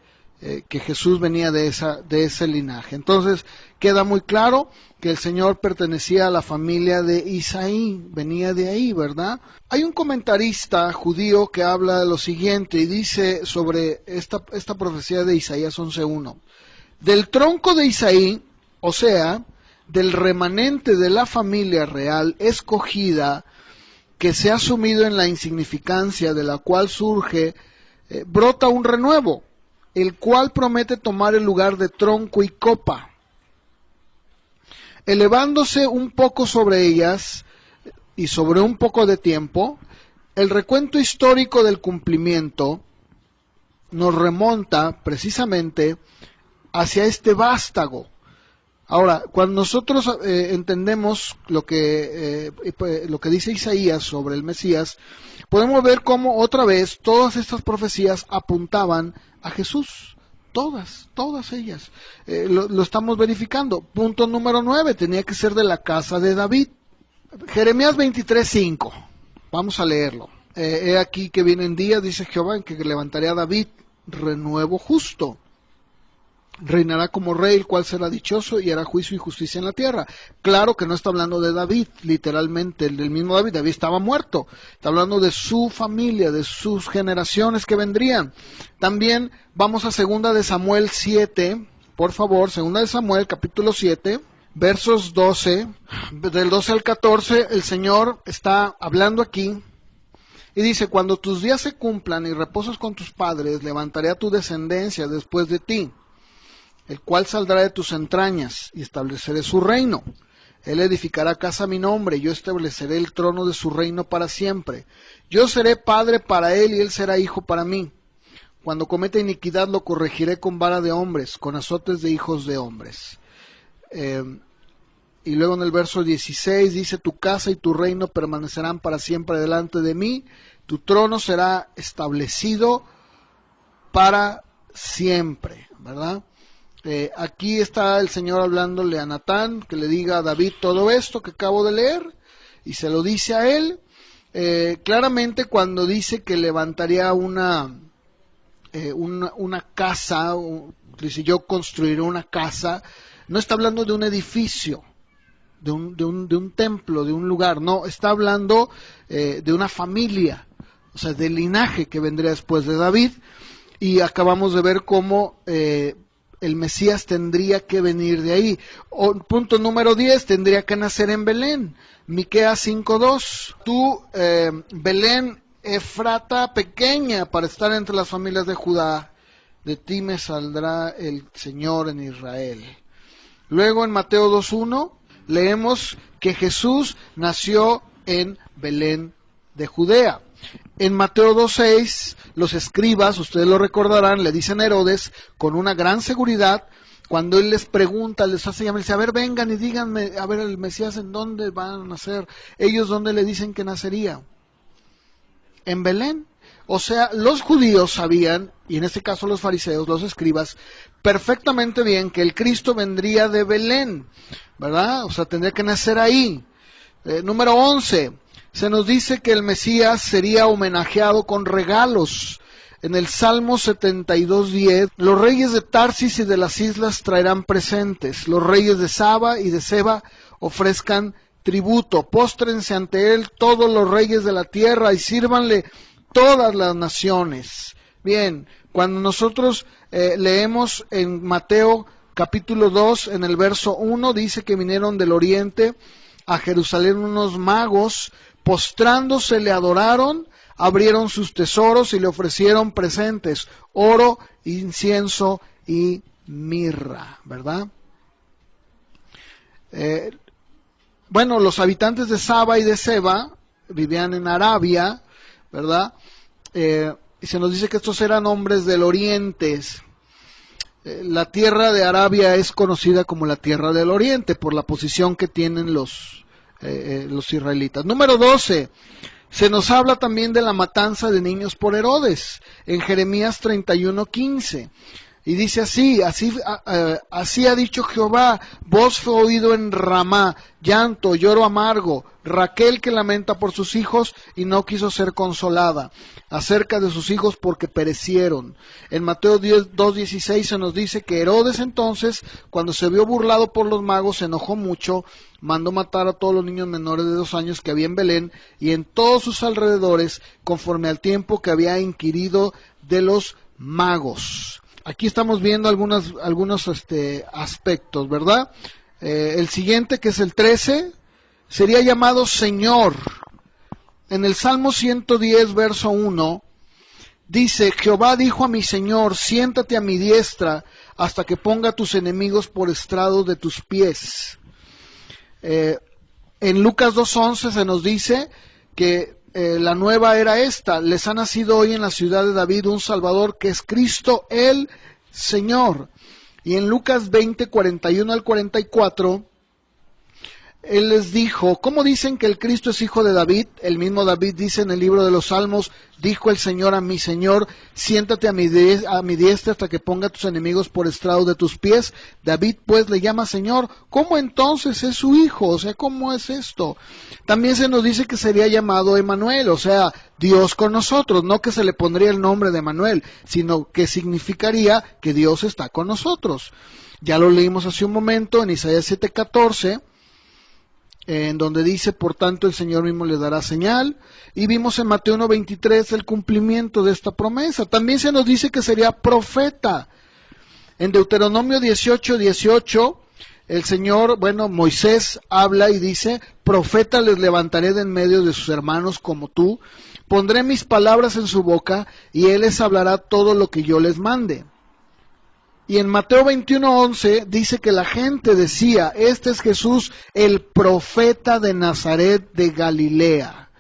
que Jesús venía de ese linaje. Entonces, queda muy claro que el Señor pertenecía a la familia de Isaí, venía de ahí, ¿verdad? Hay un comentarista judío que habla de lo siguiente, y dice sobre esta profecía de Isaías 11:1. Del tronco de Isaí, o sea, del remanente de la familia real escogida, que se ha sumido en la insignificancia de la cual surge, brota un renuevo, el cual promete tomar el lugar de tronco y copa, elevándose un poco sobre ellas y sobre un poco de tiempo. El recuento histórico del cumplimiento nos remonta precisamente hacia este vástago. Ahora, cuando nosotros entendemos lo que dice Isaías sobre el Mesías, podemos ver cómo otra vez todas estas profecías apuntaban a Jesús. Todas ellas. Lo estamos verificando. Punto número 9, tenía que ser de la casa de David. Jeremías 23:5. Vamos a leerlo. He aquí que vienen días, dice Jehová, en que levantaré a David renuevo justo. Reinará como rey, el cual será dichoso y hará juicio y justicia en la tierra. Claro que no está hablando de David, literalmente, del mismo David. David estaba muerto. Está hablando de su familia, de sus generaciones que vendrían. También vamos a 2 de Samuel 7, por favor, 2 de Samuel, capítulo 7, versos 12, del 12 al 14, el Señor está hablando aquí. Y dice, cuando tus días se cumplan y reposas con tus padres, levantaré a tu descendencia después de ti, el cual saldrá de tus entrañas, y estableceré su reino. Él edificará casa a mi nombre, y yo estableceré el trono de su reino para siempre. Yo seré padre para él, y él será hijo para mí. Cuando cometa iniquidad lo corregiré con vara de hombres, con azotes de hijos de hombres. Y luego en el verso 16 dice, tu casa y tu reino permanecerán para siempre delante de mí, tu trono será establecido para siempre, ¿verdad? Aquí está el Señor hablándole a Natán, que le diga a David todo esto que acabo de leer, y se lo dice a él. Claramente cuando dice que levantaría una casa, dice yo construiré una casa, no está hablando de un edificio, de un templo, de un lugar, no, está hablando de una familia, o sea, del linaje que vendría después de David, y acabamos de ver cómo el Mesías tendría que venir de ahí. Punto número 10, tendría que nacer en Belén. Miqueas 5:2, tú, Belén, Efrata pequeña para estar entre las familias de Judá, de ti me saldrá el Señor en Israel. Luego en Mateo 2:1 leemos que Jesús nació en Belén de Judea. En Mateo 2:6 los escribas, ustedes lo recordarán, le dicen a Herodes con una gran seguridad, cuando él les pregunta, les hace llamar, dice, a ver, vengan y díganme, a ver, el Mesías, ¿en dónde van a nacer? Ellos, ¿dónde le dicen que nacería? En Belén. O sea, los judíos sabían, y en este caso los fariseos, los escribas, perfectamente bien que el Cristo vendría de Belén, ¿verdad? O sea, tendría que nacer ahí. Número 11, se nos dice que el Mesías sería homenajeado con regalos. En el Salmo 72:10, los reyes de Tarsis y de las islas traerán presentes, los reyes de Saba y de Seba ofrezcan tributo, póstrense ante él todos los reyes de la tierra y sírvanle todas las naciones. Bien, cuando nosotros leemos en Mateo capítulo 2, en el verso 1, dice que vinieron del oriente a Jerusalén unos magos, postrándose le adoraron, abrieron sus tesoros y le ofrecieron presentes, oro, incienso y mirra, ¿verdad? Bueno, los habitantes de Saba y de Seba vivían en Arabia, ¿verdad? Y se nos dice que estos eran hombres del oriente. La tierra de Arabia es conocida como la tierra del oriente por la posición que tienen los israelitas. Número 12. Se nos habla también de la matanza de niños por Herodes, en Jeremías 31:15. Y dice así ha dicho Jehová, voz fue oído en Ramá, llanto, lloro amargo, Raquel que lamenta por sus hijos y no quiso ser consolada, acerca de sus hijos porque perecieron. En Mateo 2:16 se nos dice que Herodes entonces, cuando se vio burlado por los magos, se enojó mucho, mandó matar a todos los niños menores de 2 años que había en Belén y en todos sus alrededores, conforme al tiempo que había inquirido de los magos. Aquí estamos viendo algunos aspectos, ¿verdad? El siguiente, que es el 13, sería llamado Señor. En el Salmo 110, verso 1, dice, Jehová dijo a mi Señor, siéntate a mi diestra hasta que ponga a tus enemigos por estrado de tus pies. En Lucas 2:11 se nos dice que la nueva era esta, les ha nacido hoy en la ciudad de David un Salvador que es Cristo el Señor. Y en Lucas 20:41 al 44, Él les dijo, ¿cómo dicen que el Cristo es hijo de David? El mismo David dice en el libro de los Salmos, dijo el Señor a mi Señor, siéntate a mi diestra hasta que ponga a tus enemigos por estrado de tus pies. David pues le llama Señor, ¿cómo entonces es su hijo? O sea, ¿cómo es esto? También se nos dice que sería llamado Emmanuel, o sea, Dios con nosotros, no que se le pondría el nombre de Emmanuel, sino que significaría que Dios está con nosotros. Ya lo leímos hace un momento en Isaías 7:14, en donde dice, por tanto el Señor mismo le dará señal, y vimos en Mateo 1:23 el cumplimiento de esta promesa. También se nos dice que sería profeta. En Deuteronomio 18:18, el Señor, Moisés habla y dice, profeta les levantaré de en medio de sus hermanos como tú, pondré mis palabras en su boca, y él les hablará todo lo que yo les mande. Y en Mateo 21:11 dice que la gente decía, este es Jesús, el profeta de Nazaret de Galilea.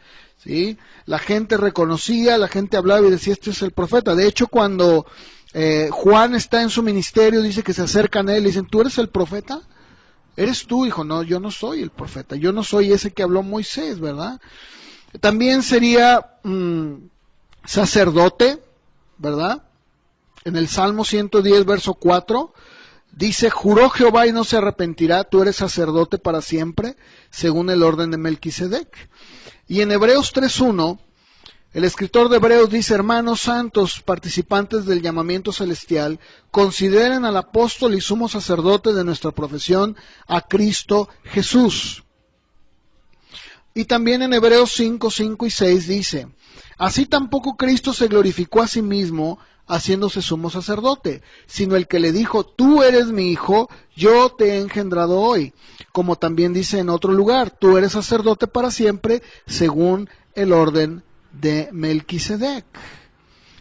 ¿Sí? La gente reconocía, la gente hablaba y decía, este es el profeta. De hecho, cuando Juan está en su ministerio, dice que se acercan a él y dicen, ¿tú eres el profeta? ¿Eres tú? Dijo, no, yo no soy el profeta, yo no soy ese que habló Moisés, ¿verdad? También sería sacerdote, ¿verdad? En el Salmo 110, verso 4, Dice, juró Jehová y no se arrepentirá, tú eres sacerdote para siempre, según el orden de Melquisedec. Y en Hebreos 3:1, el escritor de Hebreos dice, hermanos santos, participantes del llamamiento celestial, consideren al apóstol y sumo sacerdote de nuestra profesión, a Cristo Jesús. Y también en Hebreos 5:5 y 6 dice, así tampoco Cristo se glorificó a sí mismo, haciéndose sumo sacerdote, sino el que le dijo, tú eres mi hijo, yo te he engendrado hoy. Como también dice en otro lugar, tú eres sacerdote para siempre, según el orden de Melquisedec.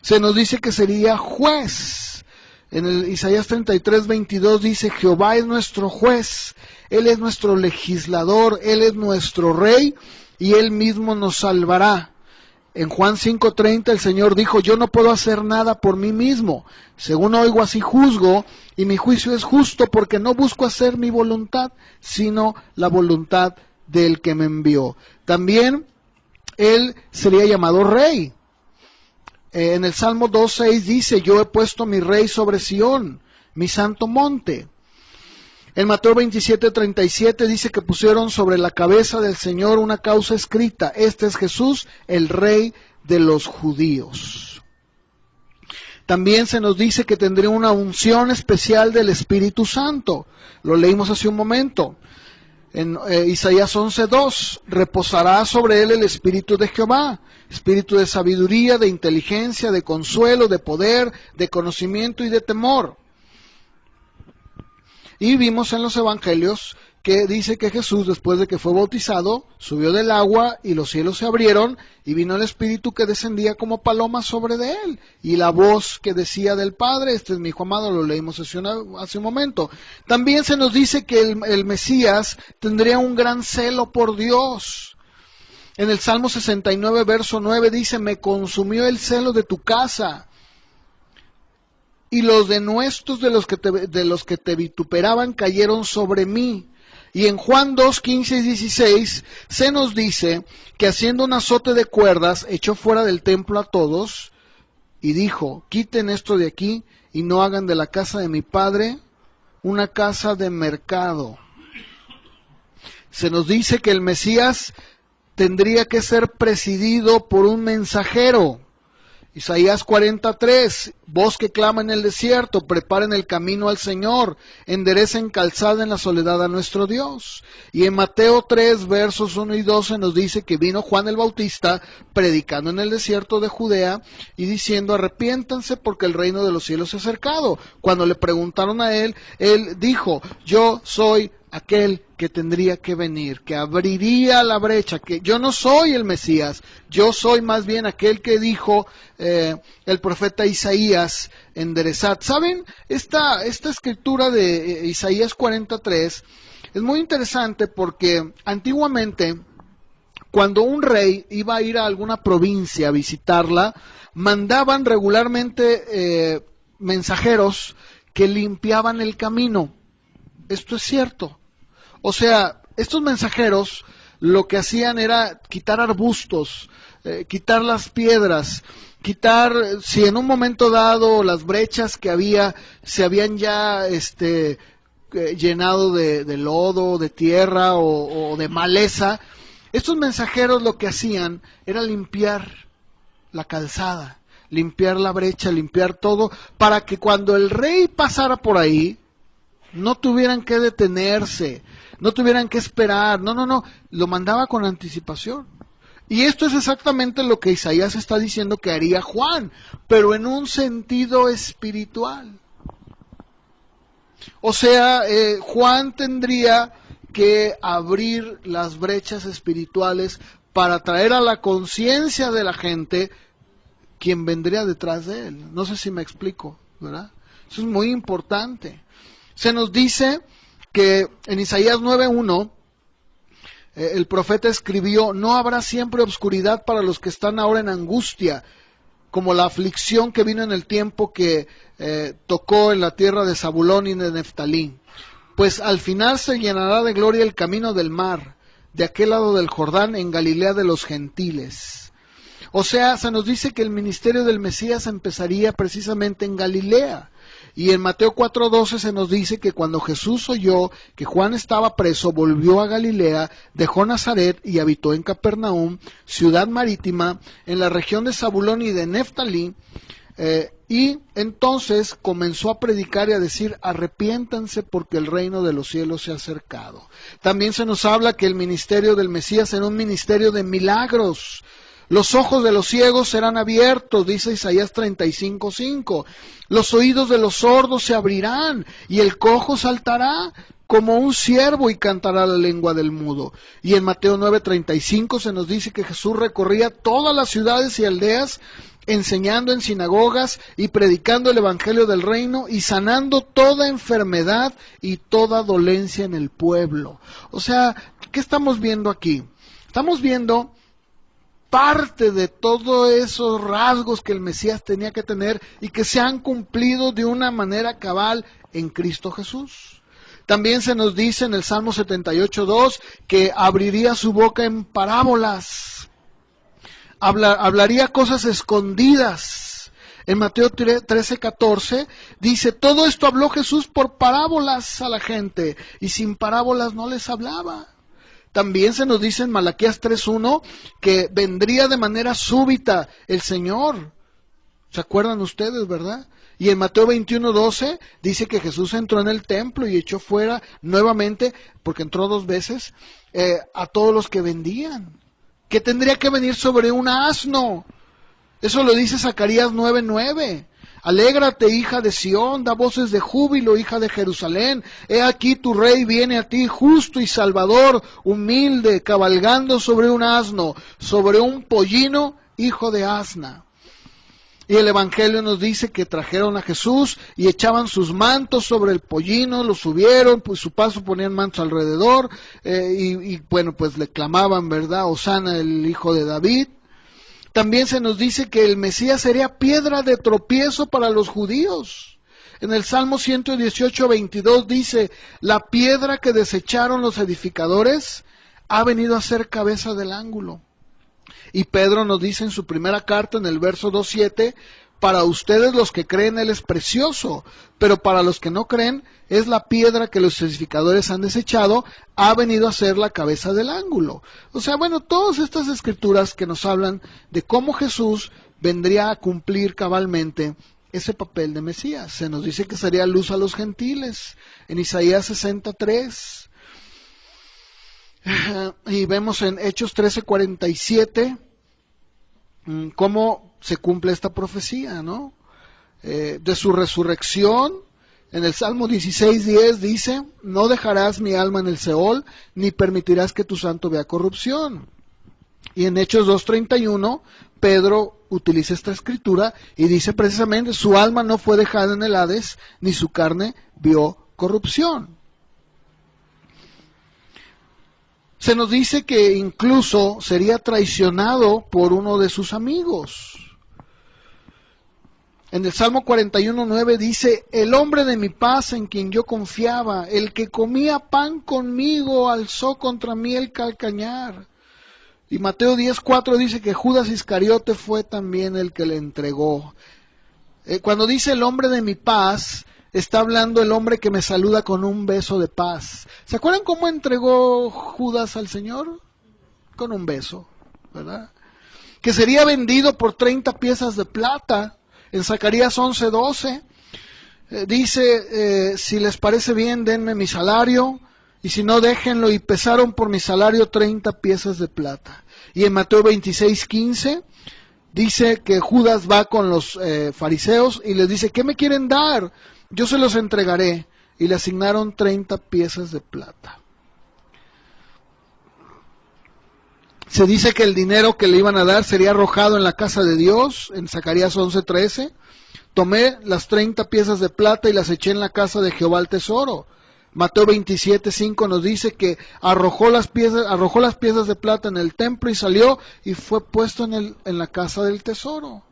Se nos dice que sería juez. En el Isaías 33:22 dice, Jehová es nuestro juez, Él es nuestro legislador, Él es nuestro rey, y Él mismo nos salvará. En Juan 5:30 el Señor dijo, yo no puedo hacer nada por mí mismo. Según oigo, así juzgo, y mi juicio es justo, porque no busco hacer mi voluntad, sino la voluntad del que me envió. También Él sería llamado rey. En el Salmo 2:6 dice, yo he puesto mi rey sobre Sión, mi santo monte. En Mateo 27:37 dice que pusieron sobre la cabeza del Señor una causa escrita. Este es Jesús, el Rey de los judíos. También se nos dice que tendría una unción especial del Espíritu Santo. Lo leímos hace un momento. En Isaías 11:2, reposará sobre él el Espíritu de Jehová, Espíritu de sabiduría, de inteligencia, de consuelo, de poder, de conocimiento y de temor. Y vimos en los evangelios que dice que Jesús, después de que fue bautizado, subió del agua y los cielos se abrieron y vino el Espíritu que descendía como paloma sobre de él. Y la voz que decía del Padre, este es mi Hijo amado, lo leímos hace un momento. También se nos dice que el Mesías tendría un gran celo por Dios. En el Salmo 69, verso 9 dice, me consumió el celo de tu casa. Y los denuestos de los que te vituperaban cayeron sobre mí. Y en Juan 2:15 y 16 se nos dice que haciendo un azote de cuerdas echó fuera del templo a todos y dijo, quiten esto de aquí y no hagan de la casa de mi padre una casa de mercado. Se nos dice que el Mesías tendría que ser presidido por un mensajero. Isaías 43, voz que clama en el desierto, preparen el camino al Señor, enderecen calzada en la soledad a nuestro Dios. Y en Mateo 3, versos 1 y 12 nos dice que vino Juan el Bautista predicando en el desierto de Judea y diciendo, arrepiéntanse porque el reino de los cielos se ha acercado. Cuando le preguntaron a él, él dijo, yo soy aquel que tendría que venir, que abriría la brecha, que yo no soy el Mesías, yo soy más bien aquel que dijo el profeta Isaías, enderezad. ¿Saben? Esta escritura de Isaías 43 es muy interesante porque antiguamente, cuando un rey iba a ir a alguna provincia a visitarla, mandaban regularmente mensajeros que limpiaban el camino. Esto es cierto. O sea, estos mensajeros lo que hacían era quitar arbustos, quitar las piedras, quitar, si en un momento dado las brechas que había se habían ya llenado de lodo, de tierra o de maleza, estos mensajeros lo que hacían era limpiar la calzada, limpiar la brecha, limpiar todo, para que cuando el rey pasara por ahí, no tuvieran que detenerse, no tuvieran que esperar, no, lo mandaba con anticipación. Y esto es exactamente lo que Isaías está diciendo que haría Juan, pero en un sentido espiritual. O sea, Juan tendría que abrir las brechas espirituales para traer a la conciencia de la gente quien vendría detrás de él. No sé si me explico, ¿verdad? Eso es muy importante. Se nos dice que en Isaías 9:1 el profeta escribió, no habrá siempre obscuridad para los que están ahora en angustia, como la aflicción que vino en el tiempo que tocó en la tierra de Zabulón y de Neftalí. Pues al final se llenará de gloria el camino del mar, de aquel lado del Jordán, en Galilea de los gentiles. O sea, se nos dice que el ministerio del Mesías empezaría precisamente en Galilea. Y en Mateo 4:12 se nos dice que cuando Jesús oyó que Juan estaba preso, volvió a Galilea, dejó Nazaret y habitó en Capernaum, ciudad marítima, en la región de Zabulón y de Neftalí, y entonces comenzó a predicar y a decir: arrepiéntanse porque el reino de los cielos se ha acercado. También se nos habla que el ministerio del Mesías era un ministerio de milagros. Los ojos de los ciegos serán abiertos, dice Isaías 35:5. Los oídos de los sordos se abrirán y el cojo saltará como un ciervo y cantará la lengua del mudo. Y en Mateo 9:35 se nos dice que Jesús recorría todas las ciudades y aldeas, enseñando en sinagogas y predicando el evangelio del reino y sanando toda enfermedad y toda dolencia en el pueblo. O sea, ¿qué estamos viendo aquí? Estamos viendo parte de todos esos rasgos que el Mesías tenía que tener y que se han cumplido de una manera cabal en Cristo Jesús. También se nos dice en el Salmo 78:2 que abriría su boca en parábolas, hablaría cosas escondidas. En Mateo 13:14 dice: todo esto habló Jesús por parábolas a la gente, y sin parábolas no les hablaba. También se nos dice en Malaquías 3:1 que vendría de manera súbita el Señor. ¿Se acuerdan ustedes, verdad? Y en Mateo 21:12 dice que Jesús entró en el templo y echó fuera nuevamente, porque entró 2 veces, a todos los que vendían. Que tendría que venir sobre un asno. Eso lo dice Zacarías 9:9. Alégrate, hija de Sión, da voces de júbilo, hija de Jerusalén. He aquí tu rey viene a ti, justo y salvador, humilde, cabalgando sobre un asno, sobre un pollino, hijo de asna. Y el Evangelio nos dice que trajeron a Jesús y echaban sus mantos sobre el pollino, lo subieron, pues su paso ponían mantos alrededor, y bueno, pues le clamaban, ¿verdad? Hosana, el hijo de David. También se nos dice que el Mesías sería piedra de tropiezo para los judíos. En el Salmo 118:22 dice: la piedra que desecharon los edificadores ha venido a ser cabeza del ángulo. Y Pedro nos dice en su primera carta, en el verso 2:7, para ustedes los que creen Él es precioso, pero para los que no creen es la piedra que los edificadores han desechado, ha venido a ser la cabeza del ángulo. O sea, bueno, todas estas escrituras que nos hablan de cómo Jesús vendría a cumplir cabalmente ese papel de Mesías. Se nos dice que sería luz a los gentiles, en Isaías 63. Y vemos en Hechos 13:47 cómo se cumple esta profecía, ¿no? De su resurrección. En el Salmo 16:10 dice: no dejarás mi alma en el Seol, ni permitirás que tu santo vea corrupción. Y en Hechos 2:31 Pedro utiliza esta escritura y dice precisamente: su alma no fue dejada en el Hades, ni su carne vio corrupción. Se nos dice que incluso sería traicionado por uno de sus amigos. En el Salmo 41:9 dice: el hombre de mi paz en quien yo confiaba, el que comía pan conmigo, alzó contra mí el calcañar. Y Mateo 10:4 dice que Judas Iscariote fue también el que le entregó. Cuando dice el hombre de mi paz, está hablando el hombre que me saluda con un beso de paz. ¿Se acuerdan cómo entregó Judas al Señor? Con un beso, ¿verdad? Que sería vendido por 30 piezas de plata. En Zacarías 11:12 dice: si les parece bien, denme mi salario, y si no, déjenlo. Y pesaron por mi salario 30 piezas de plata. Y en Mateo 26:15 dice que Judas va con los fariseos y les dice: ¿qué me quieren dar? Yo se los entregaré. Y le asignaron 30 piezas de plata. Se dice que el dinero que le iban a dar sería arrojado en la casa de Dios, en Zacarías 11:13. Tomé las 30 piezas de plata y las eché en la casa de Jehová el tesoro. Mateo 27:5 nos dice que arrojó las piezas de plata en el templo y salió y fue puesto en la casa del tesoro.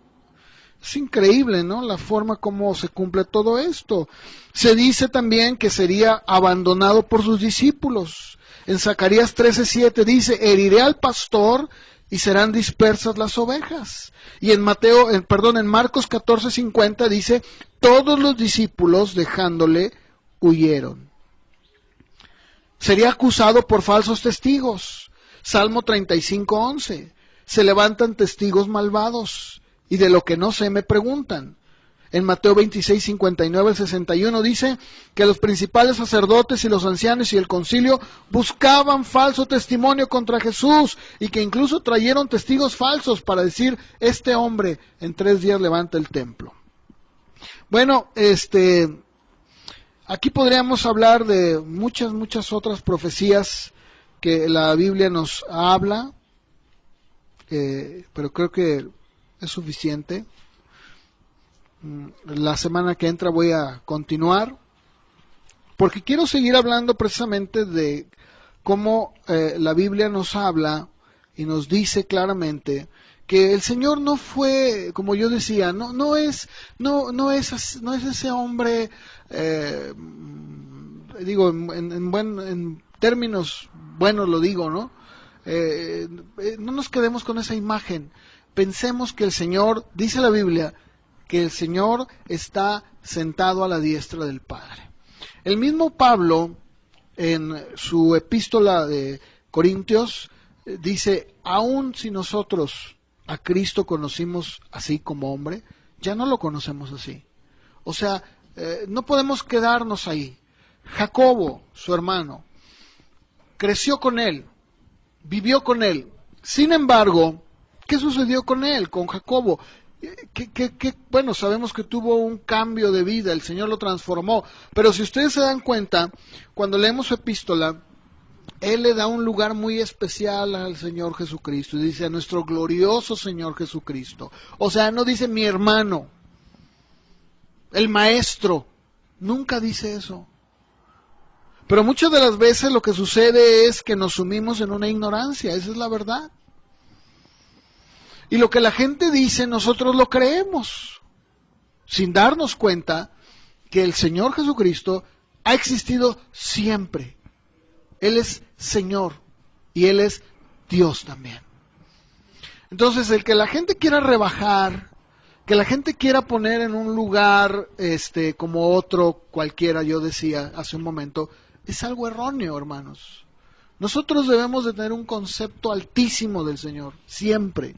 Es increíble, ¿no? La forma como se cumple todo esto. Se dice también que sería abandonado por sus discípulos. En Zacarías 13:7 dice: heriré al pastor y serán dispersas las ovejas. Y en Marcos 14:50 dice, todos los discípulos dejándole huyeron. Sería acusado por falsos testigos. Salmo 35:11. Se levantan testigos malvados y de lo que no sé me preguntan. En Mateo 26:59 al 61 dice que los principales sacerdotes y los ancianos y el concilio buscaban falso testimonio contra Jesús y que incluso trajeron testigos falsos para decir, este hombre en 3 días levanta el templo. Bueno, aquí podríamos hablar de muchas otras profecías que la Biblia nos habla, pero creo que es suficiente. La semana que entra voy a continuar, porque quiero seguir hablando precisamente de cómo la Biblia nos habla y nos dice claramente que el Señor no fue, como yo decía, no es ese hombre, digo en términos buenos lo digo, ¿no? No nos quedemos con esa imagen. Pensemos que el Señor, dice la Biblia, que el Señor está sentado a la diestra del Padre. El mismo Pablo, en su epístola de Corintios, dice, aun si nosotros a Cristo conocimos así como hombre, ya no lo conocemos así. O sea, no podemos quedarnos ahí. Jacobo, su hermano, creció con él, vivió con él. Sin embargo, ¿qué sucedió con él, con Jacobo? Bueno, sabemos que tuvo un cambio de vida, el Señor lo transformó, pero si ustedes se dan cuenta, cuando leemos su epístola, Él le da un lugar muy especial al Señor Jesucristo, y dice a nuestro glorioso Señor Jesucristo. O sea, no dice mi hermano, el maestro, nunca dice eso. Pero muchas de las veces lo que sucede es que nos sumimos en una ignorancia, esa es la verdad. Y lo que la gente dice, nosotros lo creemos, sin darnos cuenta que el Señor Jesucristo ha existido siempre. Él es Señor y Él es Dios también. Entonces, el que la gente quiera rebajar, que la gente quiera poner en un lugar como otro cualquiera, yo decía hace un momento, es algo erróneo, hermanos. Nosotros debemos de tener un concepto altísimo del Señor, siempre.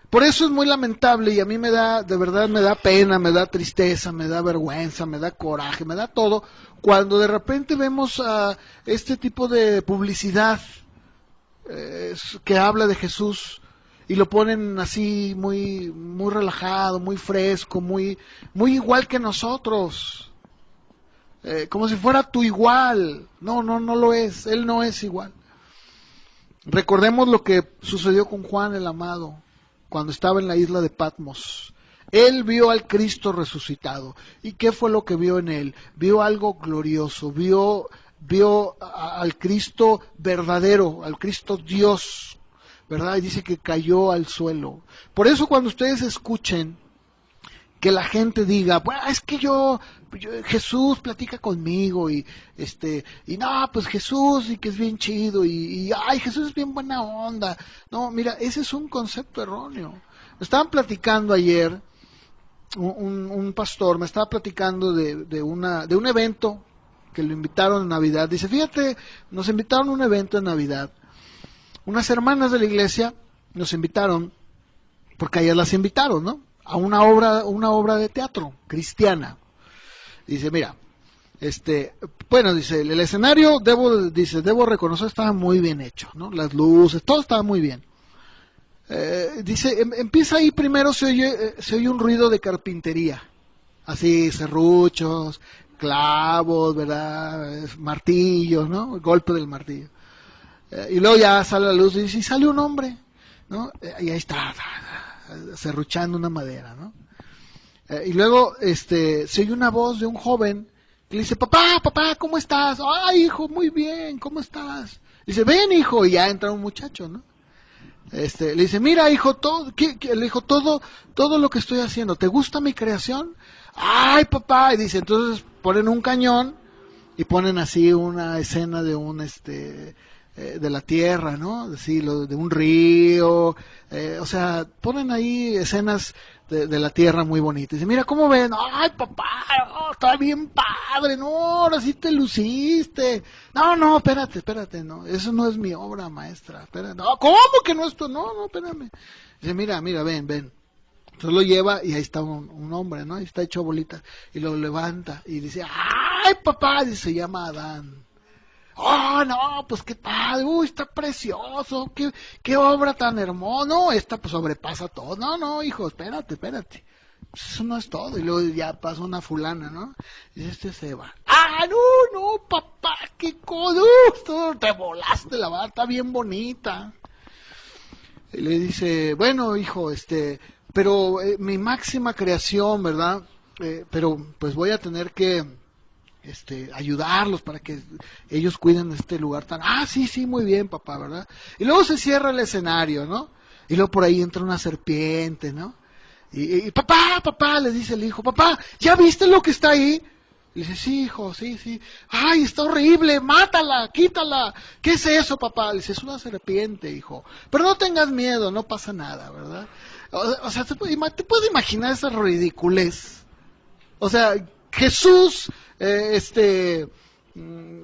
Por eso es muy lamentable y a mí de verdad me da pena, me da tristeza, me da vergüenza, me da coraje, me da todo, cuando de repente vemos a este tipo de publicidad que habla de Jesús y lo ponen así muy relajado, muy fresco, muy igual que nosotros, como si fuera tu igual. No lo es, Él no es igual. Recordemos lo que sucedió con Juan el Amado, cuando estaba en la isla de Patmos. Él vio al Cristo resucitado. ¿Y qué fue lo que vio en él? Vio algo glorioso, vio al Cristo verdadero, al Cristo Dios, ¿verdad? Y dice que cayó al suelo. Por eso cuando ustedes escuchen que la gente diga, bueno, es que Jesús platica conmigo y no, pues Jesús y que es bien chido y ay, Jesús es bien buena onda. No, mira, ese es un concepto erróneo. Me estaban platicando ayer, un pastor me estaba platicando de un evento que lo invitaron en Navidad. Dice, fíjate, nos invitaron a un evento en Navidad. Unas hermanas de la iglesia nos invitaron, porque a ellas las invitaron, ¿no? A una obra de teatro cristiana. Dice, mira, bueno, dice, el escenario, debo reconocer, estaba muy bien hecho, ¿no? Las luces, todo estaba muy bien. Dice, empieza ahí primero, se oye un ruido de carpintería, así, serruchos, clavos, ¿verdad? Martillos, ¿no? El golpe del martillo. Y luego ya sale la luz y dice, y sale un hombre, ¿no? Y ahí está, serruchando una madera, ¿no? Y luego se oye una voz de un joven que le dice, papá, ¿cómo estás? Ay, hijo, muy bien, ¿cómo estás? Dice, ven, hijo, y ya entra un muchacho, ¿no? Le dice, mira, hijo, todo lo que estoy haciendo, ¿te gusta mi creación? Ay, papá, y dice, entonces ponen un cañón y ponen así una escena de un de la tierra, ¿no? De un río, o sea, ponen ahí escenas de la tierra muy bonitas. Dice, mira, ¿cómo ven? Ay, papá, oh, está bien padre, no, ahora sí te luciste. No, espérate, no, eso no es mi obra maestra, espérate. No, ¿cómo que no es tu? No, espérame. Dice, mira, ven. Entonces lo lleva y ahí está un hombre, ¿no? Y está hecho bolita. Y lo levanta y dice, ¡ay, papá! Y se llama Adán. ¡Oh, no! Pues qué padre, uy, está precioso, qué obra tan hermosa. No, esta pues sobrepasa todo. No, hijo, espérate. Pues eso no es todo. Y luego ya pasa una fulana, ¿no? Y dice, se va. ¡Ah, no, papá! ¡Qué codusto! Te volaste, la verdad, está bien bonita. Y le dice, bueno, hijo, pero mi máxima creación, ¿verdad? Pero pues voy a tener que ayudarlos para que ellos cuiden este lugar tan... Ah, sí, muy bien, papá, ¿verdad? Y luego se cierra el escenario, ¿no? Y luego por ahí entra una serpiente, ¿no? Y papá, le dice el hijo, papá, ¿ya viste lo que está ahí? Y dice, sí, hijo, sí. Ay, está horrible, mátala, quítala. ¿Qué es eso, papá? Le dice, es una serpiente, hijo. Pero no tengas miedo, no pasa nada, ¿verdad? O sea, te puedes imaginar esa ridiculez. O sea, Jesús,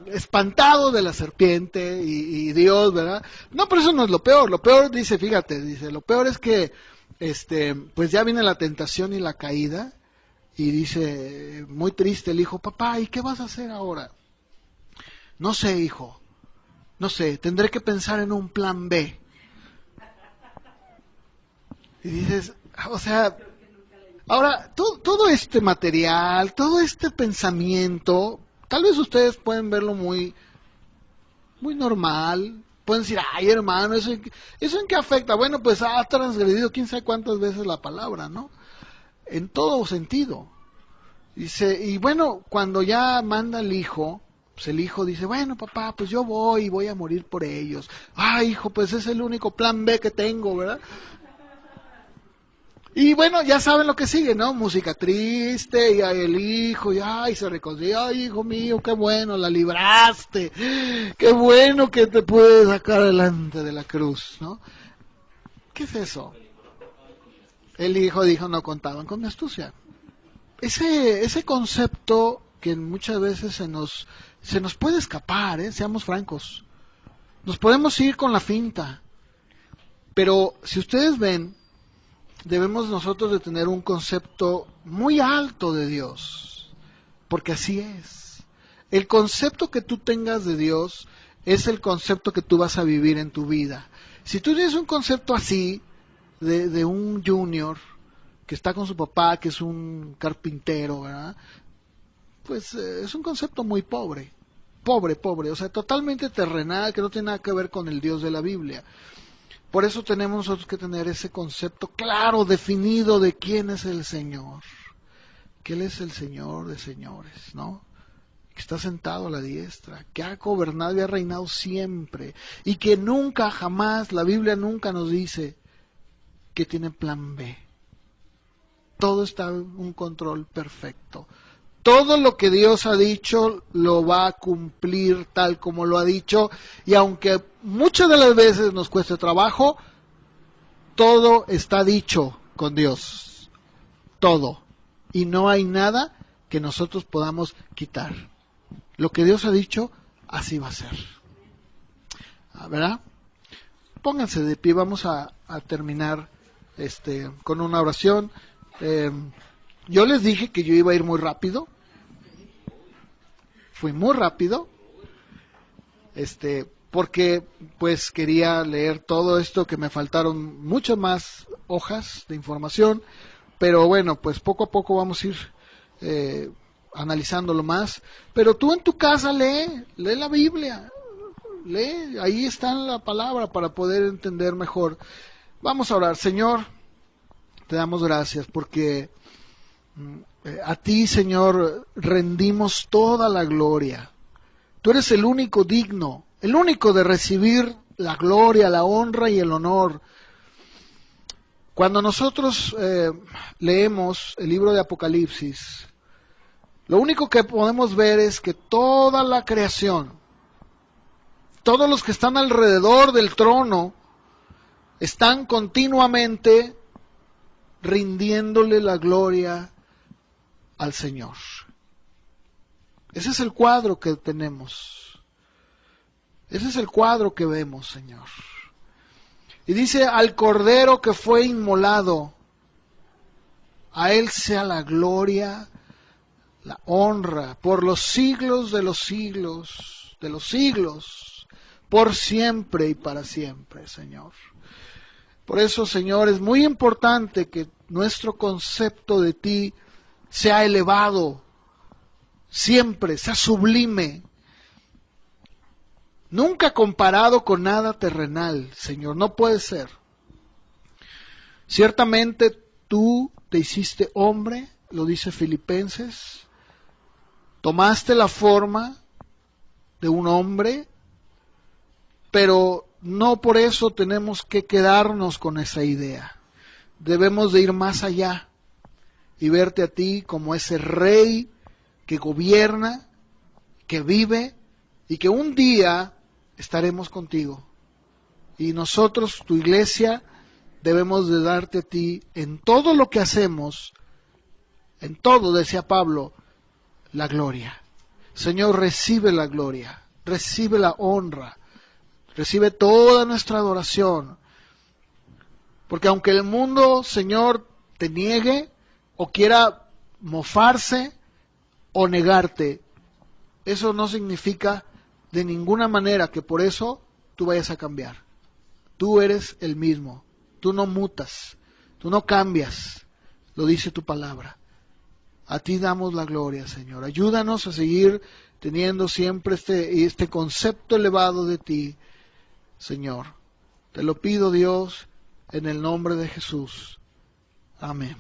espantado de la serpiente y Dios, ¿verdad? No, pero eso no es lo peor. Lo peor, dice, lo peor es que, pues ya viene la tentación y la caída. Y dice, muy triste el hijo, papá, ¿y qué vas a hacer ahora? No sé, hijo, tendré que pensar en un plan B. Y dices, o sea, ahora, todo este material, todo este pensamiento, tal vez ustedes pueden verlo muy normal, pueden decir, ay hermano, ¿eso en qué afecta? Bueno, pues ha transgredido quién sabe cuántas veces la palabra, ¿no? En todo sentido. Dice, y bueno, cuando ya manda el hijo, pues el hijo dice, bueno papá, pues yo voy a morir por ellos. Ay hijo, pues es el único plan B que tengo, ¿verdad? Y bueno, ya saben lo que sigue, ¿no? Música triste, y ahí el hijo, y ay, se reconcilia, ay hijo mío, qué bueno, la libraste, qué bueno que te pude sacar adelante de la cruz, ¿no? ¿Qué es eso? El hijo dijo, no contaban con mi astucia. Ese concepto que muchas veces se nos puede escapar, seamos francos. Nos podemos ir con la finta. Pero si ustedes ven, debemos nosotros de tener un concepto muy alto de Dios. Porque así es. El concepto que tú tengas de Dios es el concepto que tú vas a vivir en tu vida. Si tú tienes un concepto así, de un junior, que está con su papá, que es un carpintero, ¿verdad? Pues es un concepto muy pobre, o sea, totalmente terrenal, que no tiene nada que ver con el Dios de la Biblia. Por eso tenemos nosotros que tener ese concepto claro, definido de quién es el Señor, que Él es el Señor de señores, ¿no? Que está sentado a la diestra, que ha gobernado y ha reinado siempre, y que nunca, jamás, la Biblia nunca nos dice que tiene plan B. Todo está en un control perfecto. Todo lo que Dios ha dicho lo va a cumplir tal como lo ha dicho, y aunque muchas de las veces nos cueste trabajo, todo está dicho con Dios. Todo. Y no hay nada que nosotros podamos quitar. Lo que Dios ha dicho, así va a ser. ¿Verdad? Pónganse de pie, vamos a terminar con una oración. Yo les dije que yo iba a ir muy rápido. Fui muy rápido. Porque pues quería leer todo esto, que me faltaron muchas más hojas de información, pero bueno, pues poco a poco vamos a ir analizándolo más. Pero tú en tu casa lee la Biblia, lee, ahí está la palabra para poder entender mejor. Vamos a orar. Señor, te damos gracias porque a ti, Señor, rendimos toda la gloria. Tú eres el único digno, el único de recibir la gloria, la honra y el honor. Cuando nosotros leemos el libro de Apocalipsis, lo único que podemos ver es que toda la creación todos los que están alrededor del trono están continuamente rindiéndole la gloria al Señor. Ese es el cuadro que tenemos. Ese es el cuadro que vemos, Señor. Y dice, al Cordero que fue inmolado, a Él sea la gloria, la honra, por los siglos de los siglos, por siempre y para siempre, Señor. Por eso, Señor, es muy importante que nuestro concepto de Ti sea elevado, siempre, sea sublime, nunca comparado con nada terrenal, Señor, no puede ser. Ciertamente Tú te hiciste hombre, lo dice Filipenses, tomaste la forma de un hombre, pero no por eso tenemos que quedarnos con esa idea. Debemos de ir más allá y verte a ti como ese rey que gobierna, que vive y que un día estaremos contigo. Y nosotros, tu iglesia, debemos de darte a ti en todo lo que hacemos, en todo, decía Pablo, la gloria. Señor, recibe la gloria, recibe la honra, recibe toda nuestra adoración. Porque aunque el mundo, Señor, te niegue o quiera mofarse o negarte, eso no significa de ninguna manera que por eso tú vayas a cambiar. Tú eres el mismo, tú no mutas, tú no cambias, lo dice tu palabra. A ti damos la gloria, Señor. Ayúdanos a seguir teniendo siempre este concepto elevado de ti, Señor. Te lo pido, Dios, en el nombre de Jesús. Amén.